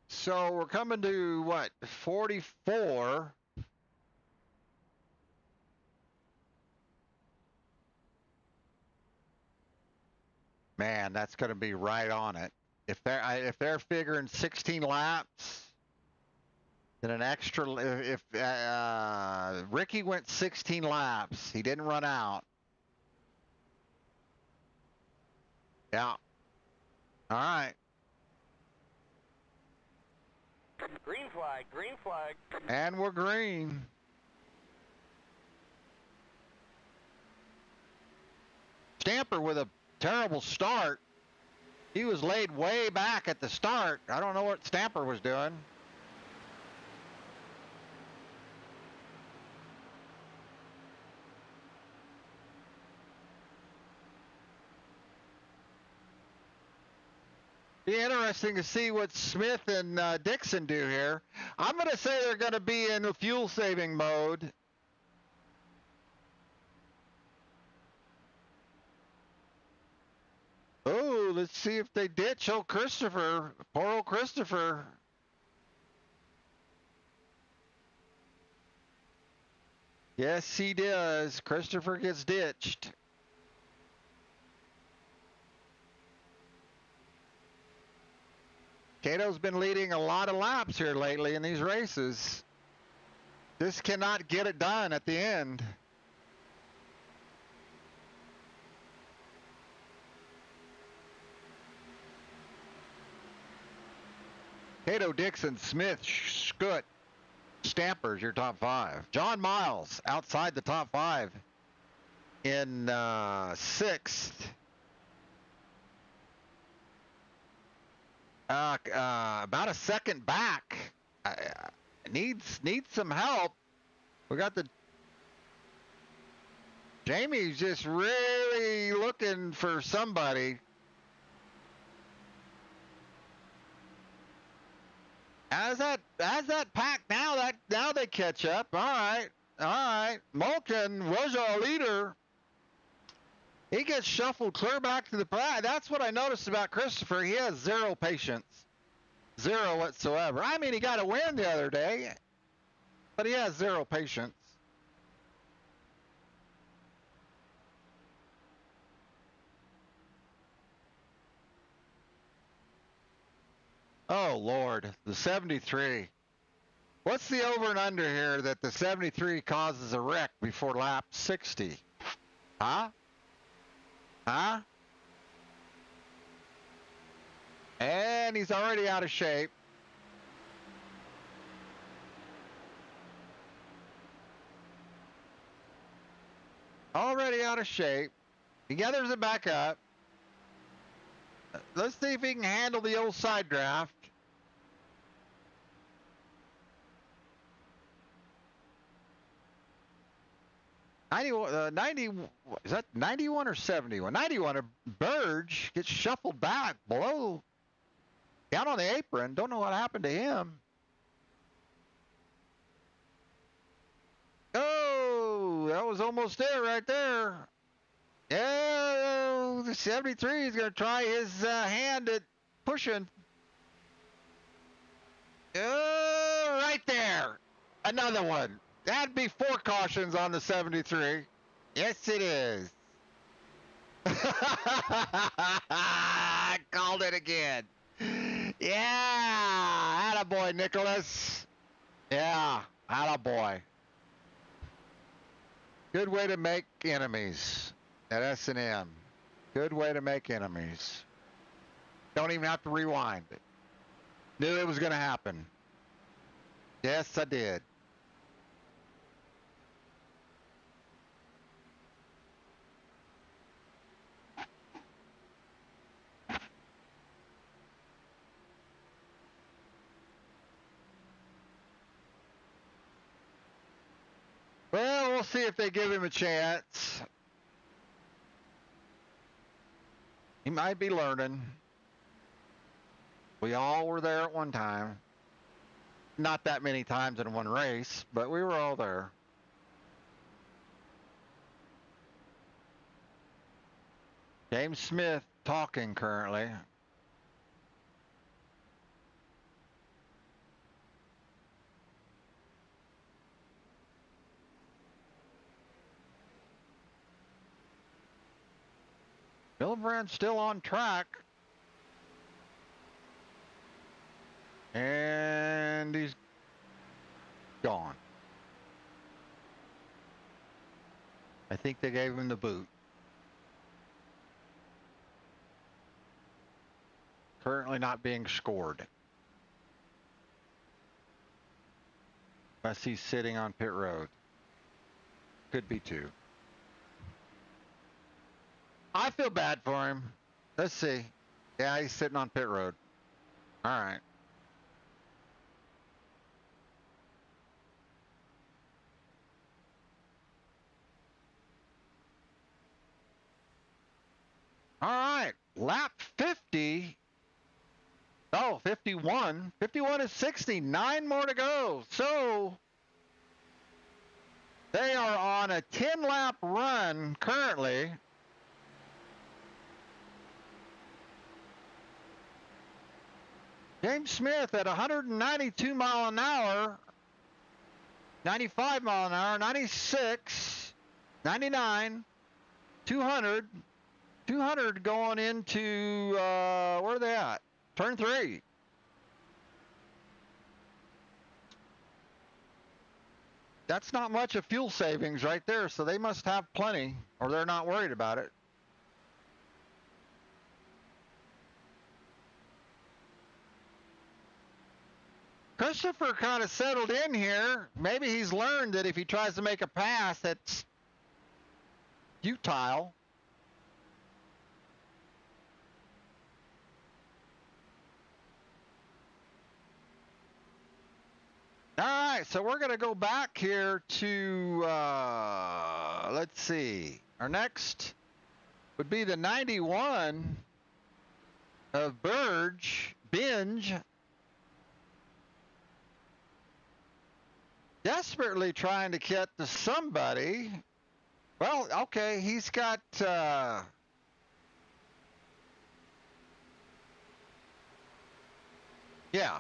So we're coming to what, 44. Man, that's going to be right on it. If they're figuring 16 laps, then an extra. If Ricky went 16 laps, he didn't run out. Yeah. All right. Green flag, green flag. And we're green. Stamper with a terrible start. He was laid way back at the start. I don't know what Stamper was doing. Be interesting to see what Smith and Dixon do here. I'm going to say they're going to be in a fuel saving mode. Oh, let's see if they ditch old Christopher. Poor old Christopher. Yes, he does. Christopher gets ditched. Cato's been leading a lot of laps here lately in these races. This cannot get it done at the end. Cato, Dixon, Smith, Scoot, Stampers, your top five. John Miles outside the top five in sixth. About a second back. Needs some help. We got the Jamie's just really looking for somebody. As that pack now they catch up. All right. Malkin was our leader. He gets shuffled clear back to the pack. That's what I noticed about Christopher. He has zero patience, zero whatsoever. I mean, he got a win the other day, but he has zero patience. Oh Lord, the 73. What's the over and under here that the 73 causes a wreck before lap 60? Huh? And he's already out of shape. Already out of shape. He gathers it back up. Let's see if he can handle the old side draft. Is that 91 or 71? 91, Burge gets shuffled back below, down on the apron. Don't know what happened to him. Oh, that was almost there right there. Yeah, the 73 is going to try his hand at pushing. Oh, right there. Another one. That'd be 4 cautions on the 73. Yes, it is. I called it again. Yeah, attaboy, Nicholas. Yeah, attaboy. Good way to make enemies at S&M. Good way to make enemies. Don't even have to rewind it. Knew it was going to happen. Yes, I did. Well, we'll see if they give him a chance. He might be learning. We all were there at one time. Not that many times in one race, but we were all there. James Smith talking currently. Gillibrand's still on track. And he's gone. I think they gave him the boot. Currently not being scored. Unless he's sitting on pit road. Could be two. I feel bad for him. Let's see. Yeah, he's sitting on pit road. All right. All right. Lap 50. Oh, 51. 51 is 60. 9 more to go. So they are on a 10-lap run currently. James Smith at 192 mile an hour, 95 mile an hour, 96, 99, 200, 200 going into, where are they at? Turn 3. That's not much of fuel savings right there, so they must have plenty, or they're not worried about it. Christopher kind of settled in here. Maybe he's learned that if he tries to make a pass, that's futile. All right, so we're going to go back here to, let's see. Our next would be the 91 of Binge. Desperately trying to get to somebody. Well, okay, he's got, yeah,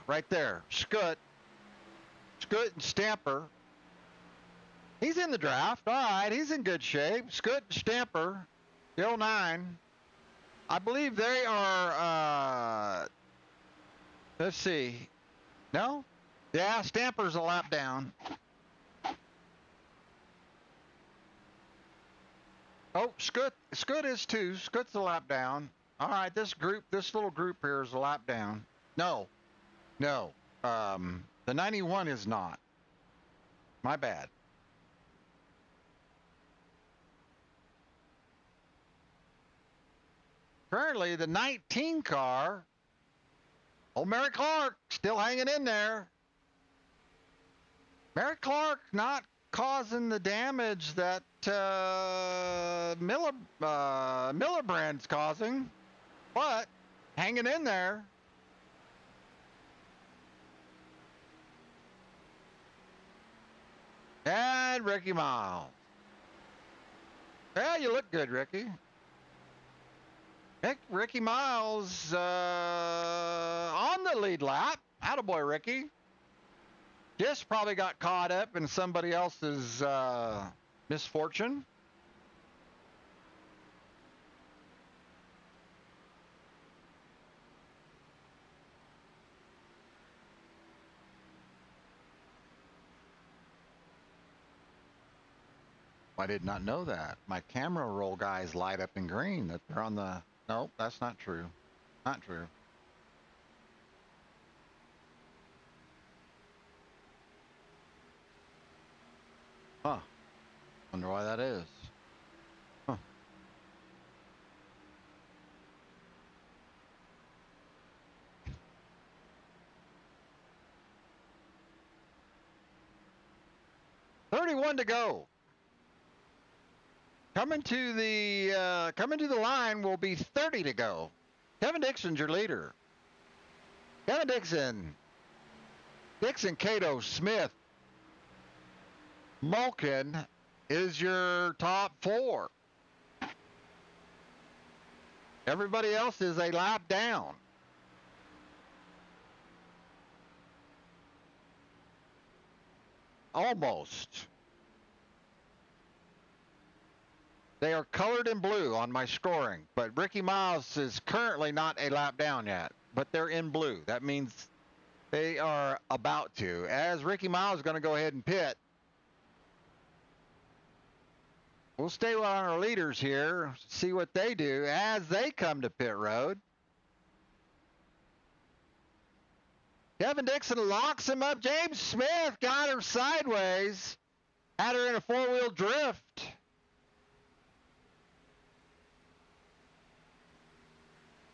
right there. Scoot and Stamper. He's in the draft. All right, he's in good shape. Scoot and Stamper, the 09. I believe they are, let's see. No? Yeah, Stamper's a lap down. Oh, Scoot is too. Scoot's a lap down. All right, this little group here is a lap down. No. The 91 is not. My bad. Currently, the 19 car, old Mary Clark, still hanging in there. Mary Clark not causing the damage that Millerbrand's causing, but hanging in there. And Ricky Miles. Yeah, you look good, Ricky. Ricky Miles on the lead lap. Attaboy, Ricky. Just probably got caught up in somebody else's misfortune. I did not know that. My camera roll guys light up in green. That they're on the... Nope, that's not true. Not true. Huh. Wonder why that is. Huh. $31 to go. Coming to the line will be 30 to go. Kevin Dixon's your leader. Kevin Dixon, Cato, Smith, Malkin is your top 4. Everybody else is a lap down. Almost. They are colored in blue on my scoring, but Ricky Miles is currently not a lap down yet, but they're in blue. That means they are about to. As Ricky Miles is going to go ahead and pit. We'll stay on our leaders here, see what they do as they come to pit road. Kevin Dixon locks him up. James Smith got her sideways. Had her in a four-wheel drift.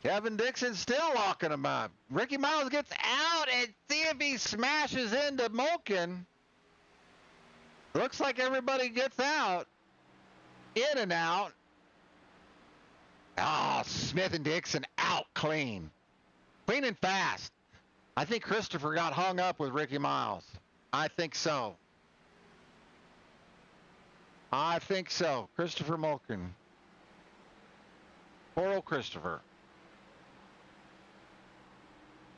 Kevin Dixon still locking him up. Ricky Miles gets out and see if he smashes into Mulkin. Looks like everybody gets out. In and out. Oh, Smith and Dixon out clean. Clean and fast. I think Christopher got hung up with Ricky Miles. I think so. I think so. Christopher Mulkin. Poor old Christopher.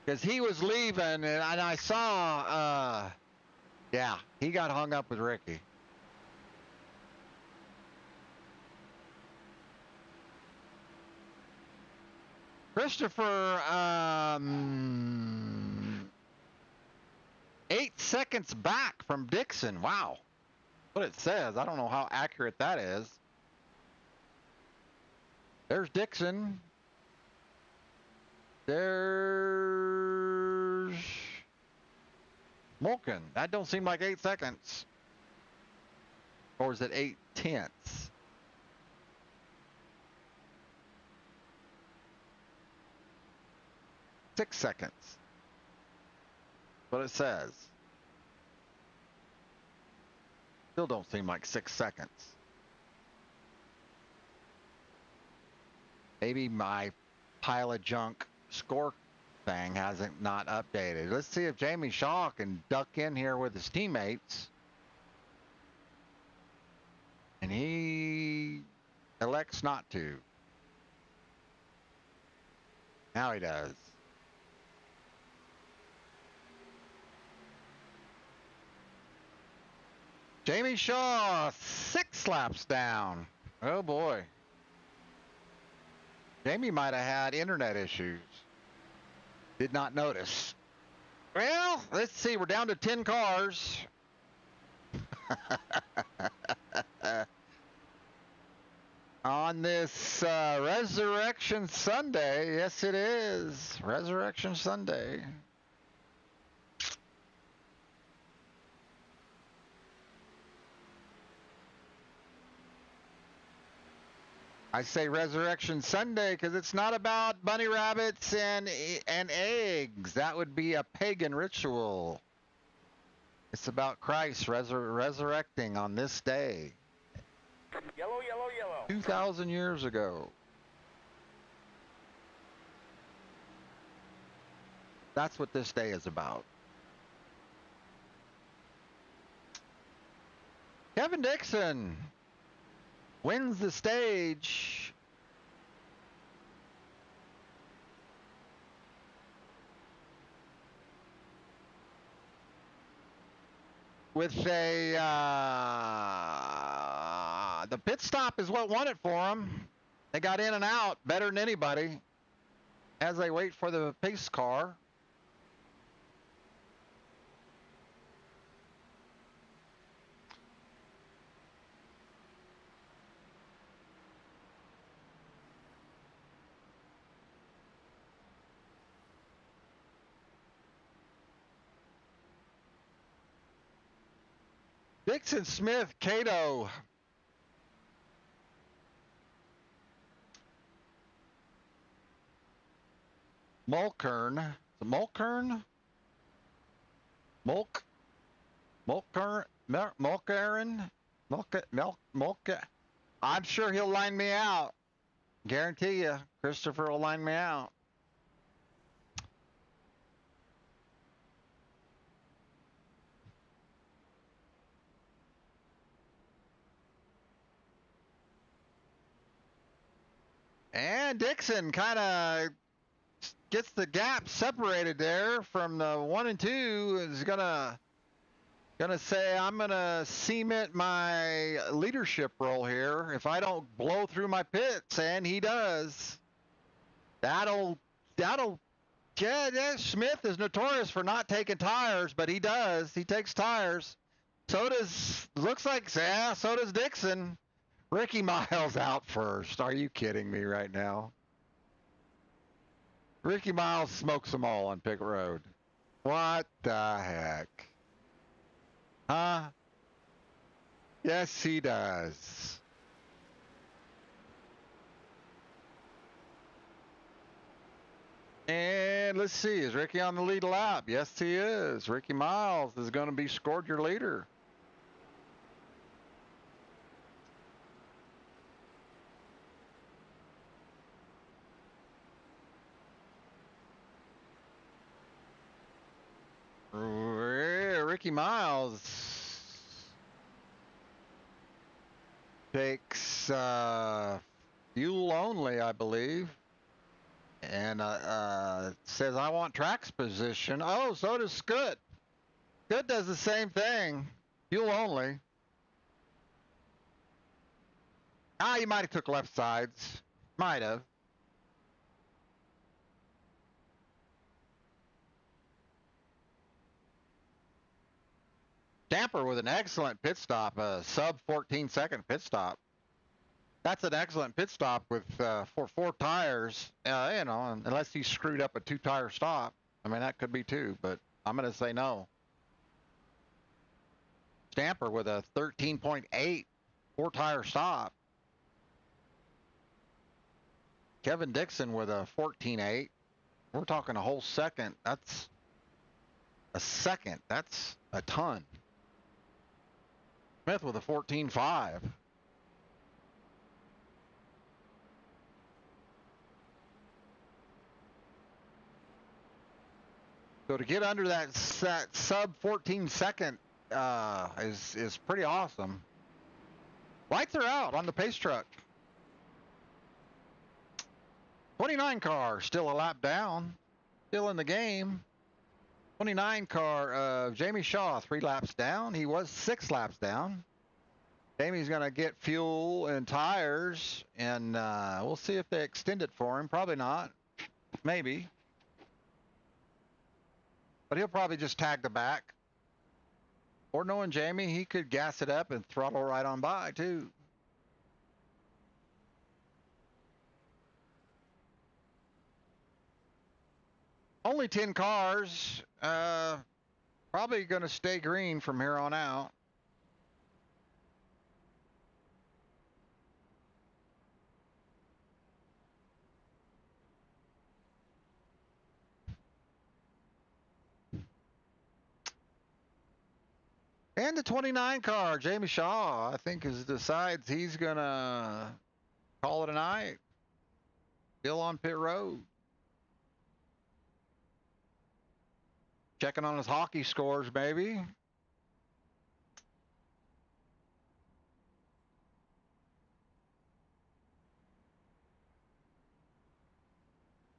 Because he was leaving, and I saw, yeah, he got hung up with Ricky. Christopher, 8 seconds back from Dixon. Wow. What it says. I don't know how accurate that is. There's Dixon. There's Mulkin. That don't seem like 8 seconds. Or is it 8/10? 6 seconds. What it says. Still don't seem like 6 seconds. Maybe my pile of junk score thing hasn't not updated. Let's see if Jamie Shaw can duck in here with his teammates. And he elects not to. Now he does. Jamie Shaw, 6 laps down. Oh boy. Jamie might have had internet issues. Did not notice. Well, let's see. We're down to 10 cars. On this Resurrection Sunday. Yes, it is. Resurrection Sunday. I say Resurrection Sunday because it's not about bunny rabbits and eggs. That would be a pagan ritual. It's about Christ resurrecting on this day. Yellow, yellow, yellow. 2,000 years ago. That's what this day is about. Kevin Dixon wins the stage. With a, the pit stop is what won it for him. They got in and out better than anybody as they wait for the pace car. Dixon, Smith, Cato. Mulkern. Mulkern? Mulkern? I'm sure he'll line me out. Guarantee you, Christopher will line me out. And Dixon kind of gets the gap separated there from the 1 and 2. Is gonna say, I'm gonna cement my leadership role here if I don't blow through my pits, and he does. That'll yeah, Smith is notorious for not taking tires, but he does. He takes tires. So does, looks like, yeah, so does Dixon. Ricky Miles out first. Are you kidding me right now? Ricky Miles smokes them all on pit road. What the heck? Huh? Yes, he does. And let's see, is Ricky on the lead lap? Yes, he is. Ricky Miles is going to be scored your leader. Ricky Miles takes fuel only, I believe. And says, I want tracks position. Oh, so does Scoot. Scoot does the same thing. Fuel only. Ah, you might have took left sides. Might have. Damper with an excellent pit stop, a sub 14-second pit stop. That's an excellent pit stop with for 4 tires. You know, unless he screwed up a 2-tire stop. I mean, that could be too, but I'm going to say no. Stamper with a 13.8 4-tire stop. Kevin Dixon with a 14.8. We're talking a whole second. That's a second. That's a ton. Smith with a 14.5. So to get under that sub 14-second is pretty awesome. Lights are out on the pace truck. 29 car still a lap down, still in the game. 29 car of Jamie Shaw, 3 laps down. He was 6 laps down. Jamie's going to get fuel and tires, and we'll see if they extend it for him. Probably not. Maybe. But he'll probably just tag the back. Or knowing Jamie, he could gas it up and throttle right on by, too. Only 10 cars. Probably going to stay green from here on out. And the 29 car, Jamie Shaw, I think decides he's going to call it a night. Still on pit road. Checking on his hockey scores, maybe.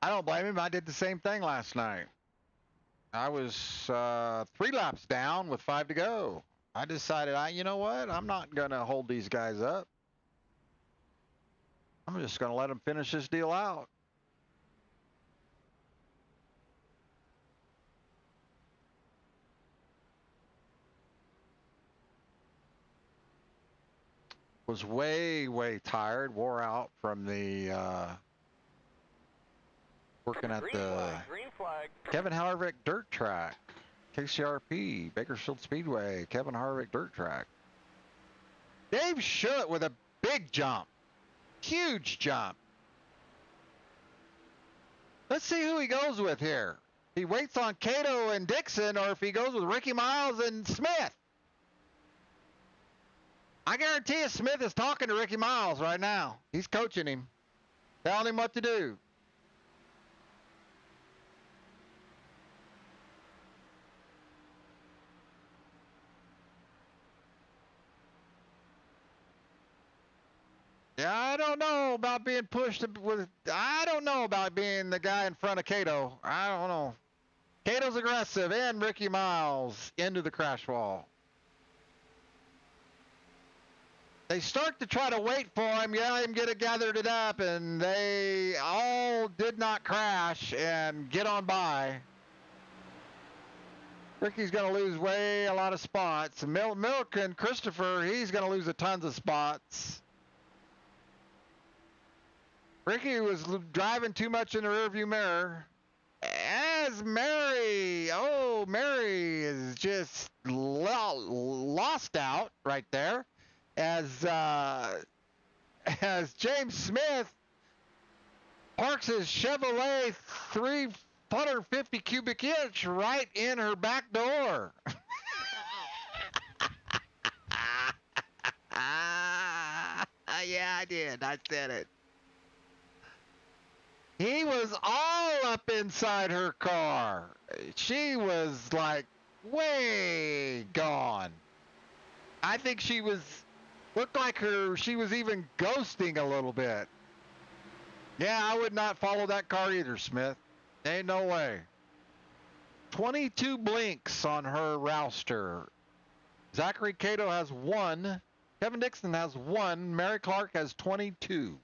I don't blame him. I did the same thing last night. I was 3 laps down with 5 to go. I decided, you know what? I'm not going to hold these guys up. I'm just going to let them finish this deal out. Was way, way tired, wore out from the working at green flag. Kevin Harvick dirt track, KCRP, Bakersfield Speedway, Kevin Harvick dirt track. Dave Schutt with a big jump, huge jump. Let's see who he goes with here. He waits on Cato and Dixon, or if he goes with Ricky Miles and Smith. I guarantee you Smith is talking to Ricky Miles right now. He's coaching him, telling him what to do. Yeah, I don't know about being pushed with. I don't know about being the guy in front of Cato. I don't know. Cato's aggressive, and Ricky Miles into the crash wall. They start to try to wait for him, gathered it up, and they all did not crash and get on by. Ricky's going to lose a lot of spots. Milliken, Christopher, he's going to lose a tons of spots. Ricky was driving too much in the rearview mirror. is Mary. Oh, Mary is just lost out right there as James Smith parks his Chevrolet 350 cubic inch right in her back door. Yeah, I did. I said it. He was all up inside her car. She was like way gone. I think looked like she was even ghosting a little bit. Yeah, I would not follow that car either, Smith. Ain't no way. 22 blinks on her rouster. Zachary Cato has 1. Kevin Dixon has 1. Mary Clark has 22.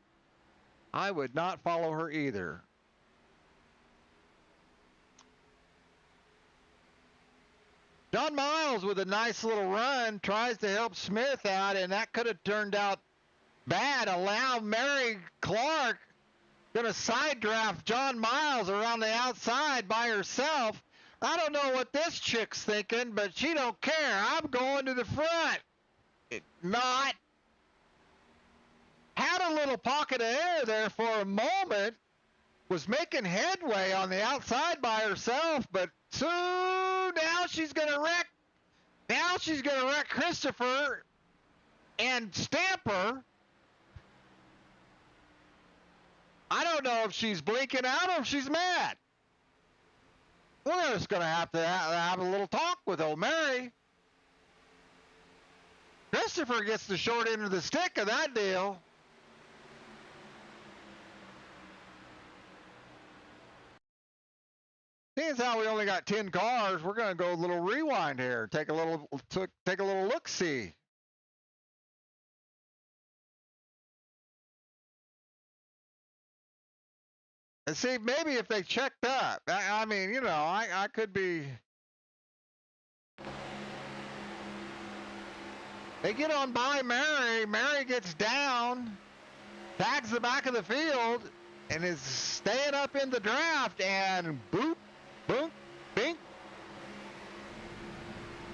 I would not follow her either. John Miles with a nice little run tries to help Smith out, and that could have turned out bad. Allow Mary Clark going to side draft John Miles around the outside by herself. I don't know what this chick's thinking, but she don't care. I'm going to the front. Not. Had a little pocket of air there for a moment. Was making headway on the outside by herself, but soon now she's going to wreck. Now she's going to wreck Christopher and Stamper. I don't know if she's blinking out or if she's mad. We're just going to have have a little talk with old Mary. Christopher gets the short end of the stick of that deal. Seeing as how we only got 10 cars, we're going to go a little rewind here. Take a little look-see. And see, maybe if they checked up. I mean, you know, I could be. They get on by Mary. Mary gets down, tags the back of the field, and is staying up in the draft. And boop, boom, bink.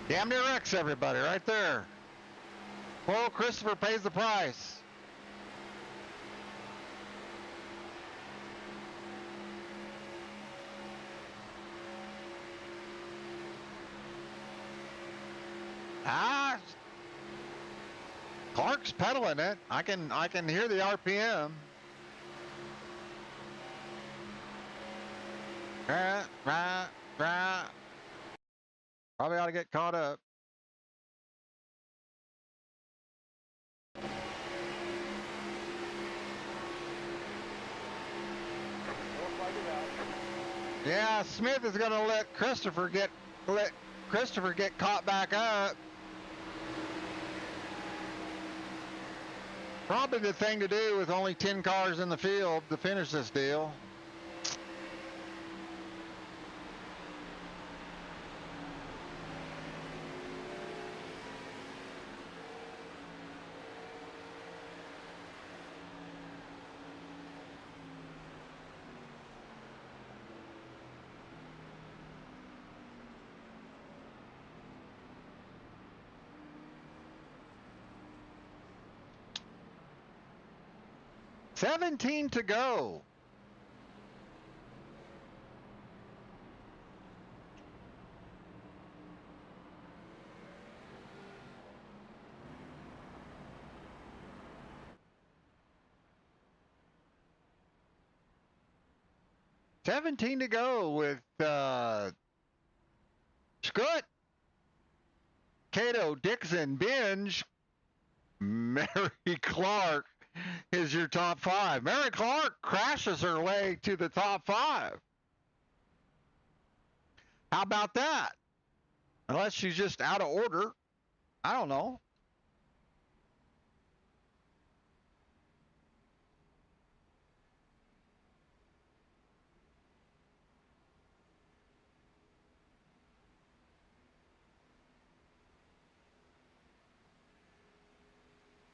Damn near wrecks everybody right there. Poor Christopher pays the price. Clark's pedaling it. I can hear the RPM. Probably ought to get caught up. Yeah, Smith is going to let Christopher get caught back up. Probably the thing to do with only 10 cars in the field to finish this deal. $17 to go. $17 to go with Scoot, Cato, Dixon, Binge, Mary Clark is your top 5. Mary Clark crashes her way to the top 5. How about that? Unless she's just out of order. I don't know.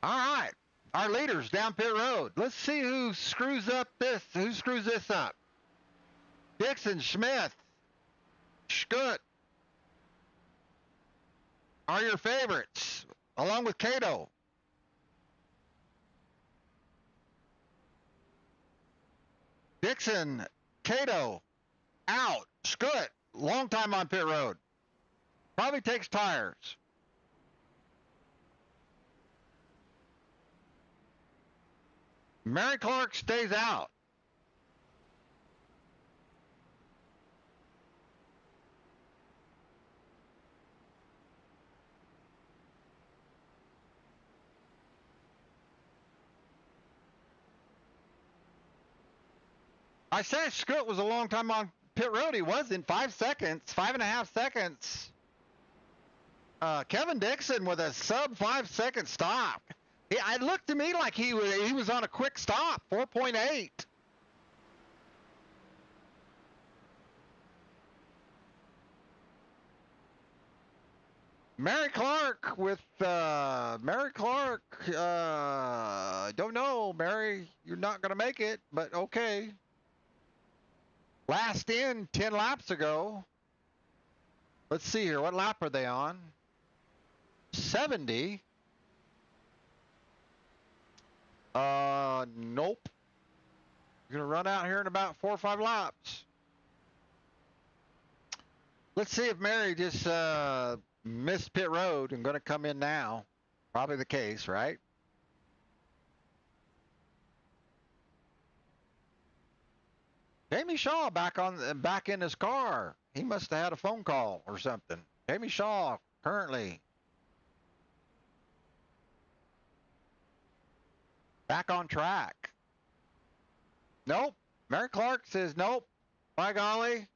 All right. Our leaders down pit road. Let's see who screws this up. Dixon, Smith, Scoot are your favorites, along with Cato. Dixon, Cato, out. Scoot, long time on pit road. Probably takes tires. Mary Clark stays out. I said Scoot was a long time on pit road. He was in 5 seconds, 5.5 seconds. Kevin Dixon with a sub 5 second stop. It looked to me like he was on a quick stop, 4.8. Mary Clark with Mary Clark. Don't know, Mary. You're not gonna make it, but okay. Last in 10 laps ago. Let's see here. What lap are they on? 70. Nope. You're gonna run out here in about 4 or 5 laps. Let's see if Mary just missed pit road and gonna come in now. Probably the case, right? Jamie Shaw back in his car. He must have had a phone call or something. Jamie Shaw currently back on track. Nope. Mary Clark says nope. By golly.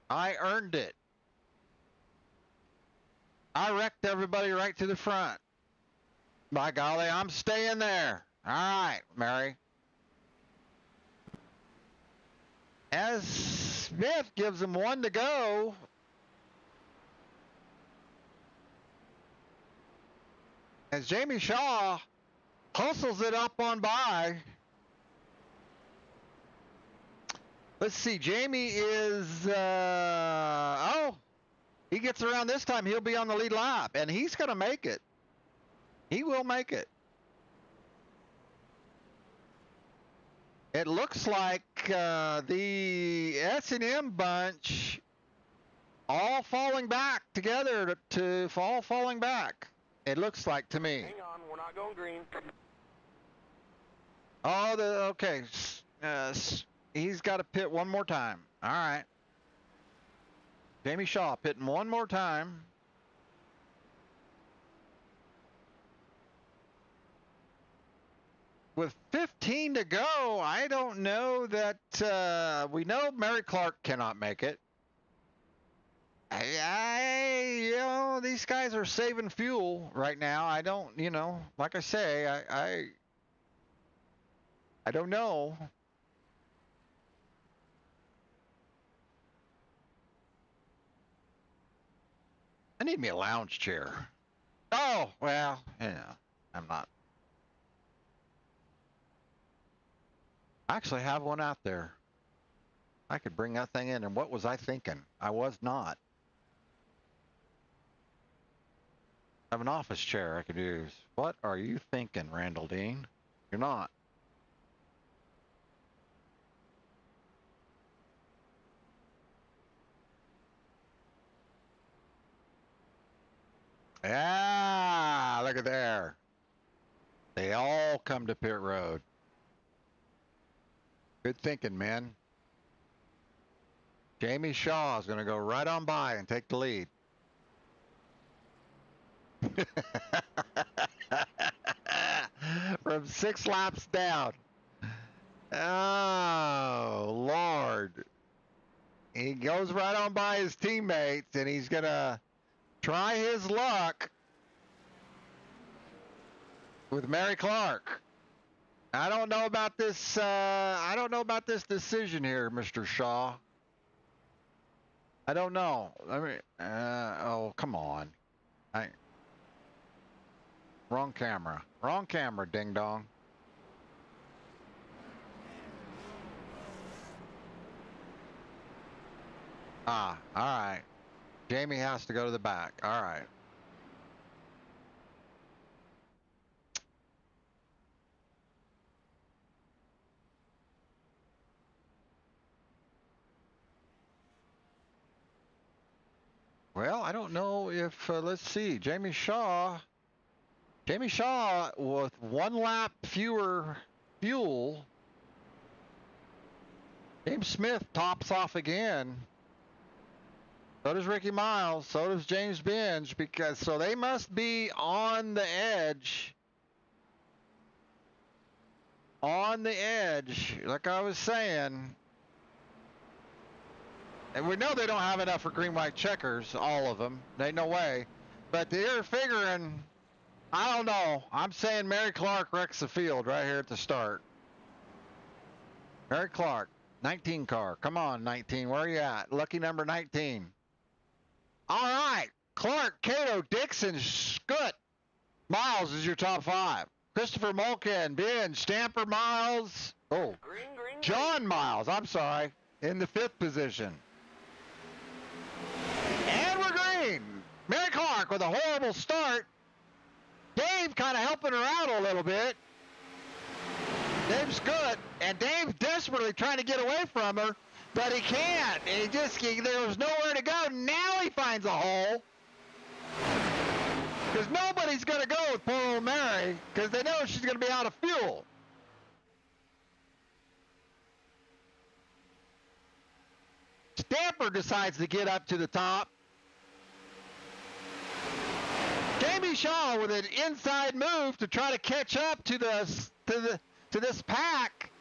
I earned it. I wrecked everybody right to the front. By golly, I'm staying there. All right, Mary. As Smith gives him 1 to go. As Jamie Shaw hustles it up on by. Let's see, Jamie is, he gets around this time. He'll be on the lead lap, and he's going to make it. He will make it. It looks like the S&M bunch all falling back together to fall falling back. It looks like to me. Hang on, we're not going green. Oh, okay. He's got to pit one more time. All right. Jamie Shaw pitting one more time. With 15 to go, I don't know that we know Mary Clark cannot make it. These guys are saving fuel right now. I don't, like I say, I don't know. I need me a lounge chair. Oh, well, I'm not. I actually have one out there. I could bring that thing in, and what was I thinking? I was not. I have an office chair I could use. What are you thinking, Randall Dean? You're not. Yeah, look at there. They all come to pit road. Good thinking, man. Jamie Shaw is going to go right on by and take the lead. From 6 laps down. Oh, Lord. He goes right on by his teammates, and he's going to try his luck with Mary Clark. I don't know about this. I don't know about this decision here, Mr. Shaw. I don't know. I mean, oh, come on. Wrong camera. Wrong camera, ding dong. Ah, all right. Jamie has to go to the back. All right. Well, I don't know if, let's see, Jamie Shaw with 1 lap fewer fuel. James Smith tops off again. So does Ricky Miles. So does James Binge, because so they must be on the edge. On the edge, like I was saying. And we know they don't have enough for green, white checkers, all of them. Ain't no way. But they're figuring, I don't know. I'm saying Mary Clark wrecks the field right here at the start. Mary Clark, 19 car. Come on, 19. Where are you at? Lucky number 19. All right. Clark, Cato, Dixon, Scutt. Miles is your top 5. Christopher Mulkin, Ben, Stamper, Miles. Oh, Green, green, John Miles, I'm sorry, in the 5th position. And we're green. Mary Clark with a horrible start. Dave kind of helping her out a little bit. Dave's good, and Dave's desperately trying to get away from her, but he can't. There was nowhere to go. Now he finds a hole. Because nobody's going to go with poor old Mary, because they know she's going to be out of fuel. Stamper decides to get up to the top. Jamie Shaw with an inside move to try to catch up to this pack.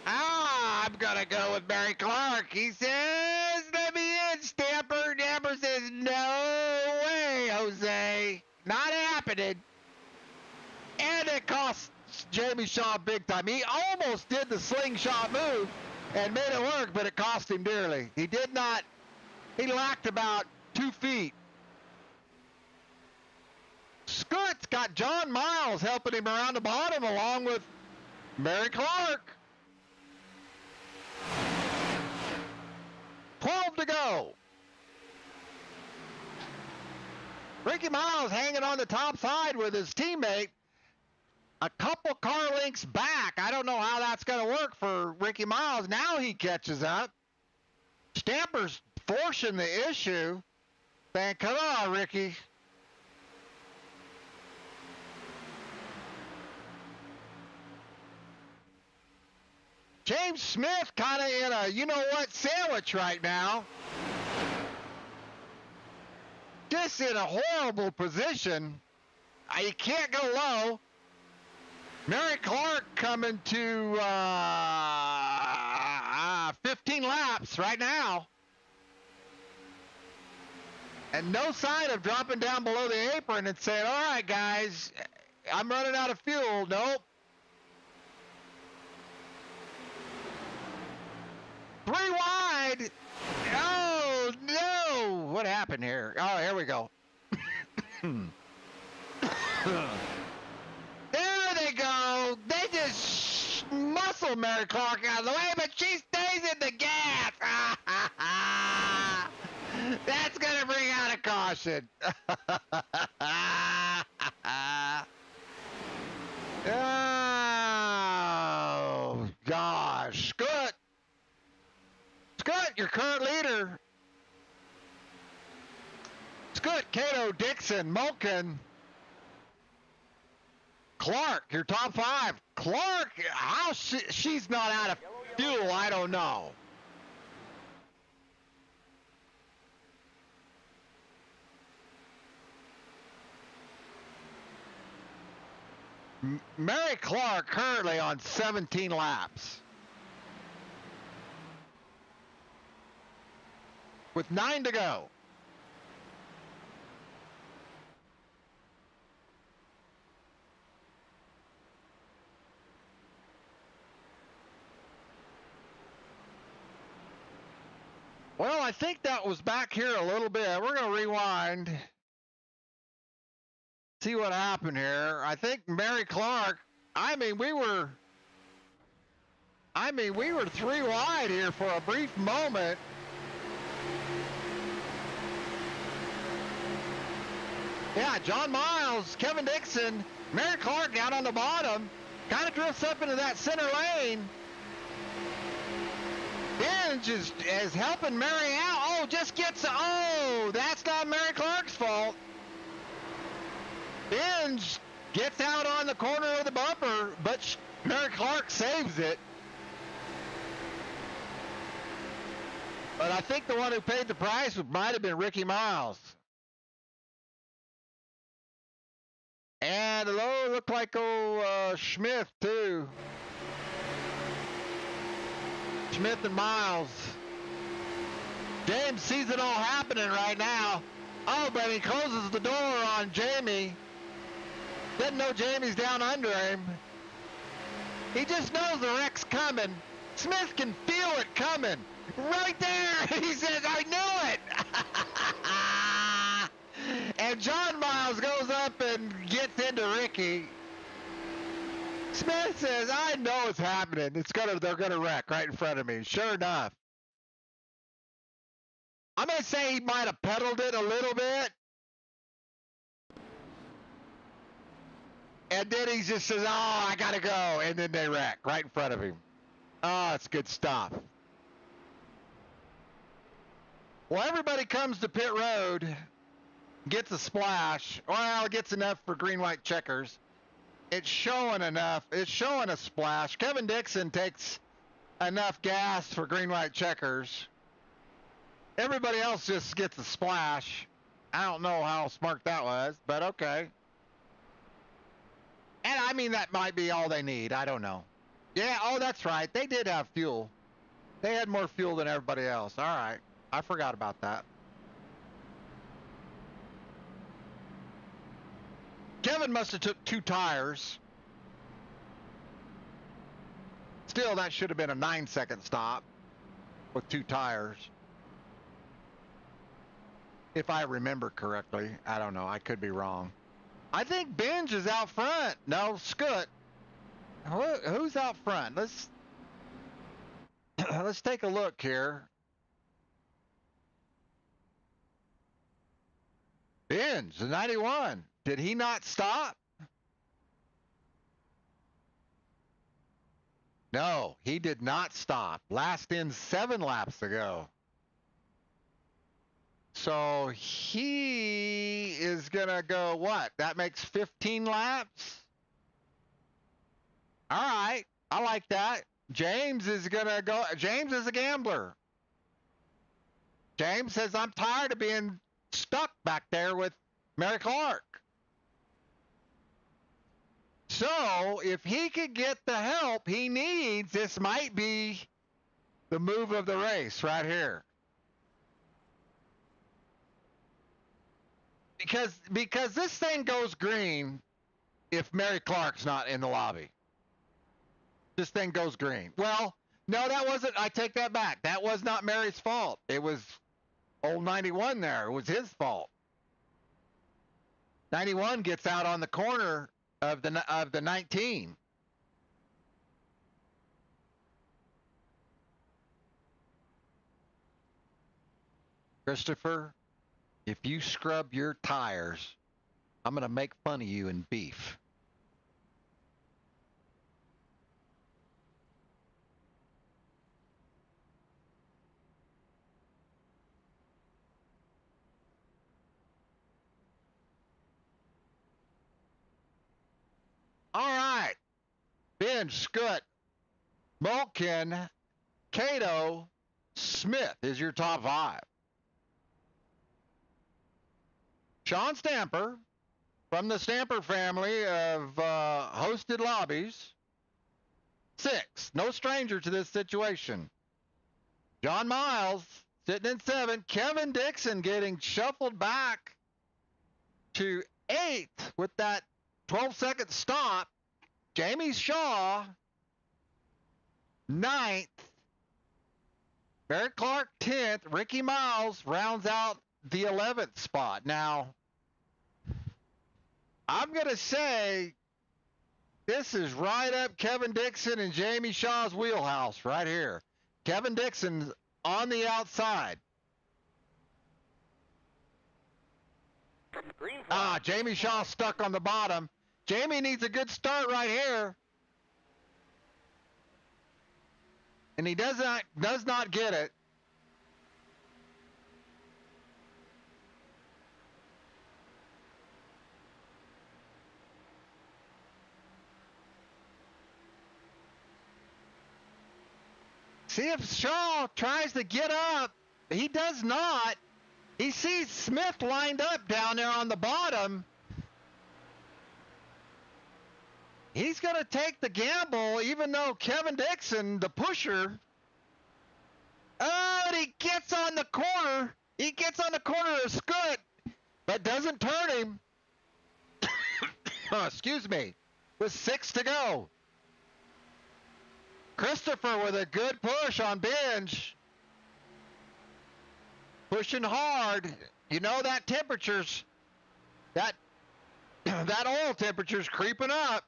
I'm going to go with Mary Clark. He says, let me in, Stamper. Stamper says, no way, Jose. Not happening. And it cost Jamie Shaw big time. He almost did the slingshot move and made it work, but it cost him dearly. He lacked about 2 feet. Scott's got John Miles helping him around the bottom along with Mary Clark. 12 to go. Ricky Miles hanging on the top side with his teammate. A couple car lengths back. I don't know how that's going to work for Ricky Miles. Now he catches up. Stamper's forcing the issue. Saying, come on, Ricky. James Smith kind of in a you-know-what sandwich right now. Just in a horrible position. You can't go low. Mary Clark coming to 15 laps right now. And no sign of dropping down below the apron and saying, all right, guys, I'm running out of fuel. Nope. 3 wide. Oh, no. What happened here? Oh, here we go. There they go. They just muscle Mary Clark out of the way, but she stays in the gas. That's going to bring out a caution. Oh, gosh. Scutt, your current leader. Scutt, Cato, Dixon, Mulkin. Clark, your top 5. Clark, how she's not out of fuel, I don't know. Mary Clark currently on 17 laps. With 9 to go. Well, I think that was back here a little bit. We're going to rewind. See what happened here. I think Mary Clark, we were 3 wide here for a brief moment. Yeah, John Miles, Kevin Dixon, Mary Clark down on the bottom, kind of drifts up into that center lane. Binge is helping Mary out. Oh, just gets, oh, that's not Mary Clark's fault. Binge gets out on the corner of the bumper, but Mary Clark saves it. But I think the one who paid the price might have been Ricky Miles. And hello, looked like old Smith too. Smith and Miles. James sees it all happening right now. Oh, but he closes the door on Jamie. Doesn't know Jamie's down under him. He just knows the wreck's coming. Smith can feel it coming. Right there. He says, I knew it. And John Miles goes up and gets into Ricky. Smith says, I know it's happening. They're gonna wreck right in front of me. Sure enough. I'm gonna say he might have pedaled it a little bit. And then he just says, oh, I gotta go. And then they wreck right in front of him. Oh, it's good stuff. Well, everybody comes to pit road, gets a splash. Well, gets enough for green, white checkers. It's showing enough. It's showing a splash. Kevin Dixon takes enough gas for green, white checkers. Everybody else just gets a splash. I don't know how smart that was, but okay. And I mean, that might be all they need. I don't know. Yeah, oh, that's right. They did have fuel. They had more fuel than everybody else. All right. I forgot about that. Kevin must have took 2 tires. Still, that should have been a 9-second stop with 2 tires. If I remember correctly. I don't know. I could be wrong. I think Binge is out front. No, Scoot. Who's out front? Let's take a look here. Binge, the 91. Did he not stop? No, he did not stop. Last in 7 laps ago. So he is going to go what? That makes 15 laps? All right. I like that. James is going to go. James is a gambler. James says, I'm tired of being stuck back there with Mary Clark. So if he could get the help he needs, this might be the move of the race right here. Because this thing goes green if Mary Clark's not in the lobby. This thing goes green. Well, no, that wasn't. I take that back. That was not Mary's fault. It was old 91 there. It was his fault. 91 gets out on the corner of the 19. Christopher, if you scrub your tires, I'm going to make fun of you in beef. All right. Ben, Scoot, Malkin, Cato, Smith is your top 5. Sean Stamper, from the Stamper family of hosted lobbies, 6. No stranger to this situation. John Miles sitting in 7. Kevin Dixon getting shuffled back to 8th with that 12-second stop. Jamie Shaw, 9th. Barrett Clark, 10th. Ricky Miles rounds out the 11th spot. Now, I'm going to say this is right up Kevin Dixon and Jamie Shaw's wheelhouse right here. Kevin Dixon's on the outside. Green flag. Ah, Jamie Shaw stuck on the bottom. Jamie needs a good start right here. And he does not get it. See if Shaw tries to get up. He does not. He sees Smith lined up down there on the bottom. He's going to take the gamble, even though Kevin Dixon, the pusher, oh, and he gets on the corner. He gets on the corner of Scoot, but doesn't turn him. Oh, excuse me. With 6 to go. Christopher with a good push on Binge. Pushing hard. You know that temperature's, that oil temperature's creeping up.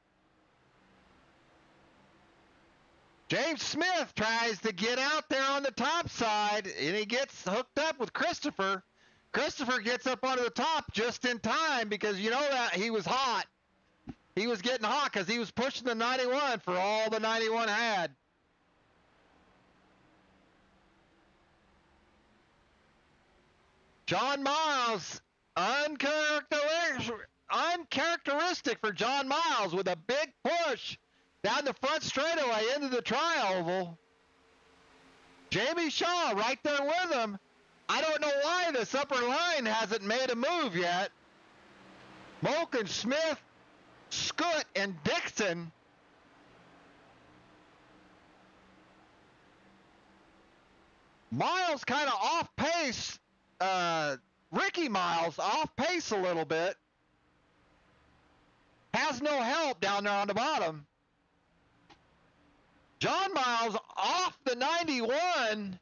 James Smith tries to get out there on the top side, and he gets hooked up with Christopher. Christopher gets up onto the top just in time because you know that he was hot. He was getting hot because he was pushing the 91 for all the 91 had. John Miles, uncharacteristic for John Miles with a big push down the front straightaway into the tri-oval. Jamie Shaw right there with him. I don't know why this upper line hasn't made a move yet. Malkin, Smith, Scoot, and Dixon. Miles kind of off pace. Ricky Miles off pace a little bit. Has no help down there on the bottom. John Miles off the 91.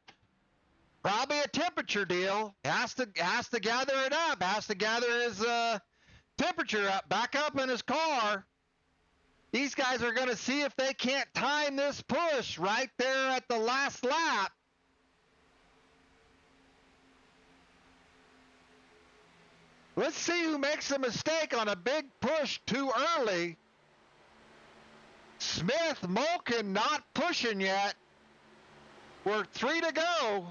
Probably a temperature deal. Has to gather it up. Has to gather his temperature up, back up in his car. These guys are going to see if they can't time this push right there at the last lap. Let's see who makes a mistake on a big push too early. Smith, Malkin not pushing yet. We're 3 to go.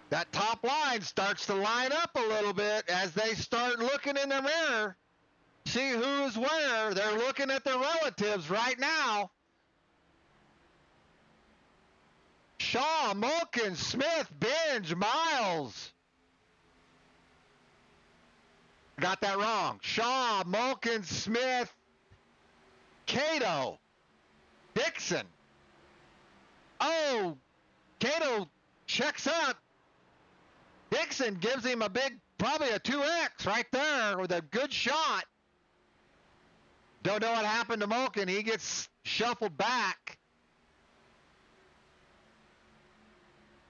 That top line starts to line up a little bit as they start looking in the mirror. See who's where. They're looking at their relatives right now. Shaw, Malkin, Smith, Binge, Miles. Got that wrong. Shaw, Malkin, Smith, Cato, Dixon. Oh, Cato checks up. Dixon gives him a big, probably a 2X right there with a good shot. Don't know what happened to Malkin. He gets shuffled back.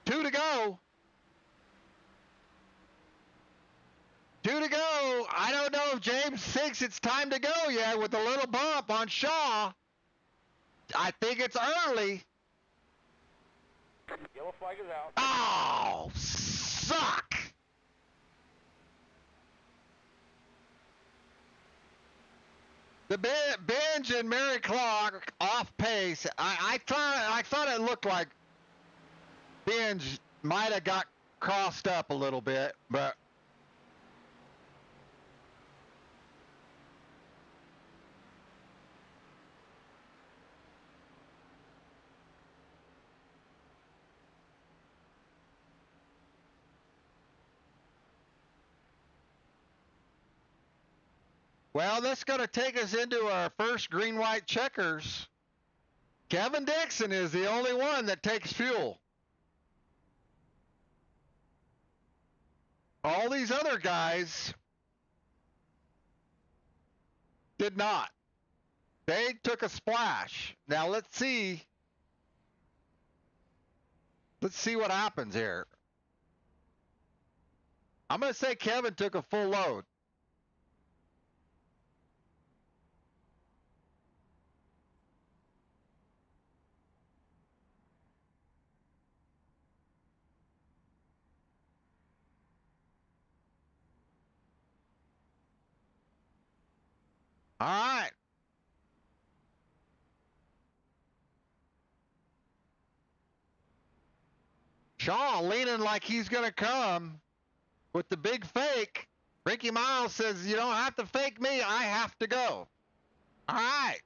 2 to go. 2 to go. I don't know if James thinks it's time to go yet with a little bump on Shaw. I think it's early. Yellow flag is out. Oh, suck. The Binge and Mary Clark off pace. I thought it looked like Binge might have got crossed up a little bit, but well, that's going to take us into our first green-white checkers. Kevin Dixon is the only one that takes fuel. All these other guys did not. They took a splash. Now let's see. Let's see what happens here. I'm going to say Kevin took a full load. All right. Shaw leaning like he's going to come with the big fake. Ricky Miles says, you don't have to fake me. I have to go. All right.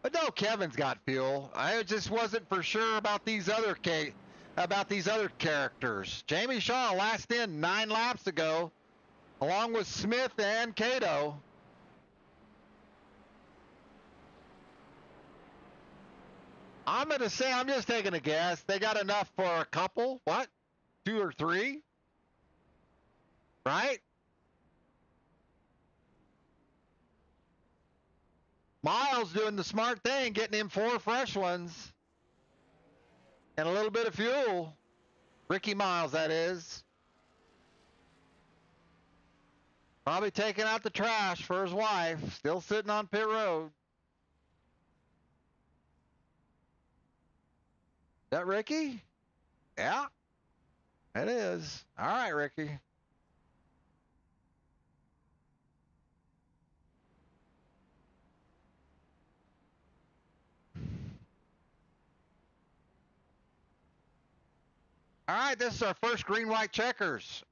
But no, Kevin's got fuel. I just wasn't for sure about these other characters. Jamie Shaw last in 9 laps ago, along with Smith and Cato. I'm going to say, I'm just taking a guess. They got enough for a couple. What? 2 or 3? Right? Miles doing the smart thing, getting him 4 fresh ones. And a little bit of fuel. Ricky Miles, that is. Probably taking out the trash for his wife. Still sitting on pit road. Is that Ricky? Yeah, it is. All right, Ricky. All right, this is our first green-white checkers.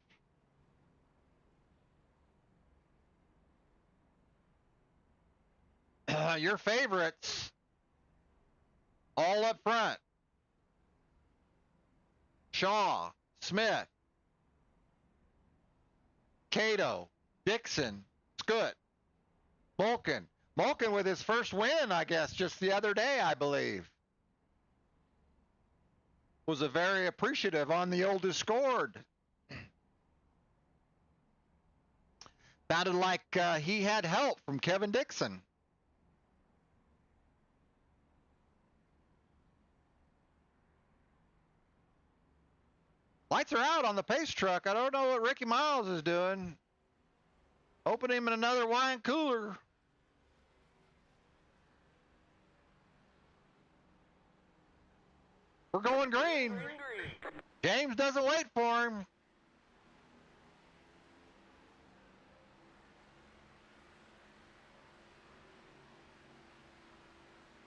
Your favorites, all up front. Shaw, Smith, Cato, Dixon, Scoot, Mulkin. Mulkin with his first win, I guess, just the other day, I believe. Was a very appreciative on the oldest scored. Sounded like he had help from Kevin Dixon. Lights are out on the pace truck. I don't know what Ricky Miles is doing. Open him in another wine cooler. We're going green. James doesn't wait for him.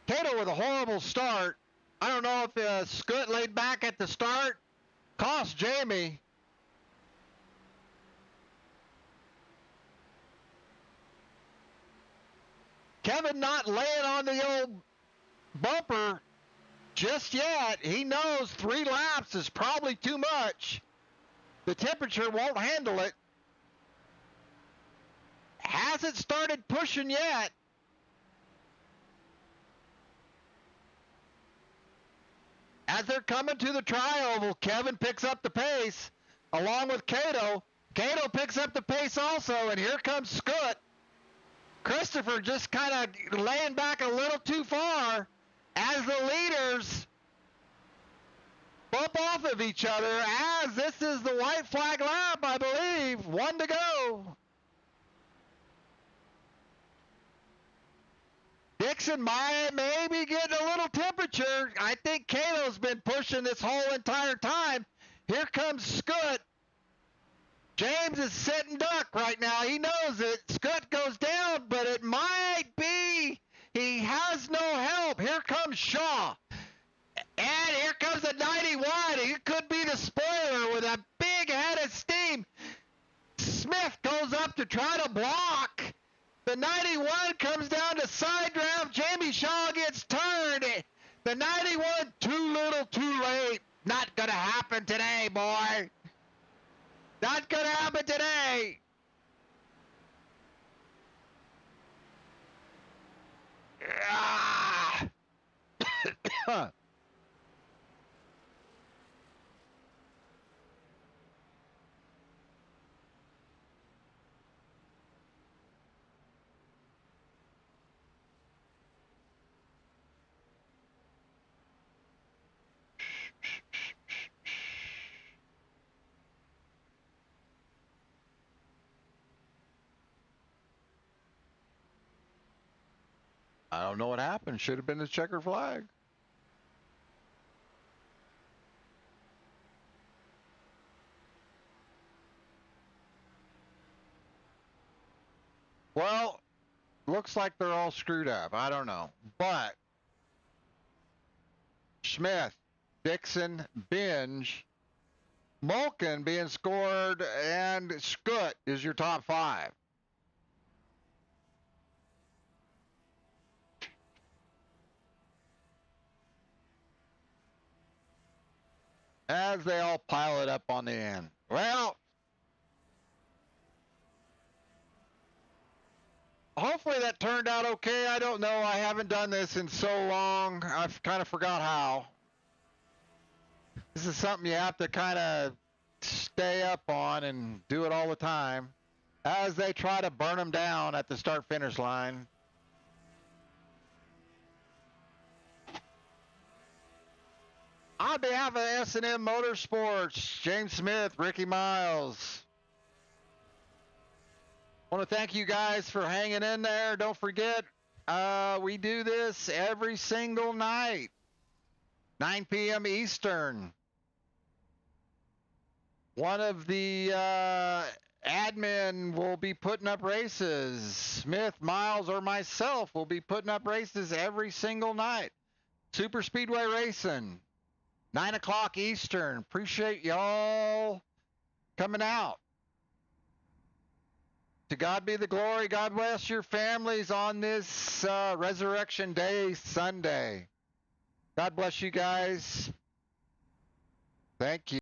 Cato with a horrible start. I don't know if Scoot laid back at the start. Cost Jamie. Kevin not laying on the old bumper just yet. He knows 3 laps is probably too much. The temperature won't handle it. Hasn't started pushing yet. As they're coming to the tri-oval, Kevin picks up the pace along with Cato. Cato picks up the pace also, and here comes Scoot. Christopher just kind of laying back a little too far as the leaders bump off of each other, as this is the white flag lap, I believe. 1 to go. Dixon might maybe getting a little temperature. I think Cato's been pushing this whole entire time. Here comes Scoot. James is sitting duck right now. He knows it. Scoot goes down, but it might be he has no help. Here comes Shaw. And here comes the 91. He could be the spoiler with a big head of steam. Smith goes up to try to block. The 91 comes down to side draft. Jamie Shaw gets turned. The 91, too little, too late. Not going to happen today, boy. Not going to happen today. Ah. I don't know what happened. Should have been the checkered flag. Well, looks like they're all screwed up. I don't know. But Smith, Dixon, Binge, Mulkin being scored, and Scoot is your top 5. As they all pile it up on the end. Well, hopefully that turned out okay. I don't know. I haven't done this in so long. I've kind of forgot how. This is something you have to kind of stay up on and do it all the time as they try to burn them down at the start-finish line. On behalf of S&M Motorsports, James Smith, Ricky Miles, I want to thank you guys for hanging in there. Don't forget, we do this every single night, 9 p.m. Eastern. One of the admin will be putting up races. Smith, Miles, or myself will be putting up races every single night. Super Speedway Racing, 9 o'clock Eastern. Appreciate y'all coming out. To God be the glory. God bless your families on this Resurrection Day Sunday. God bless you guys. Thank you.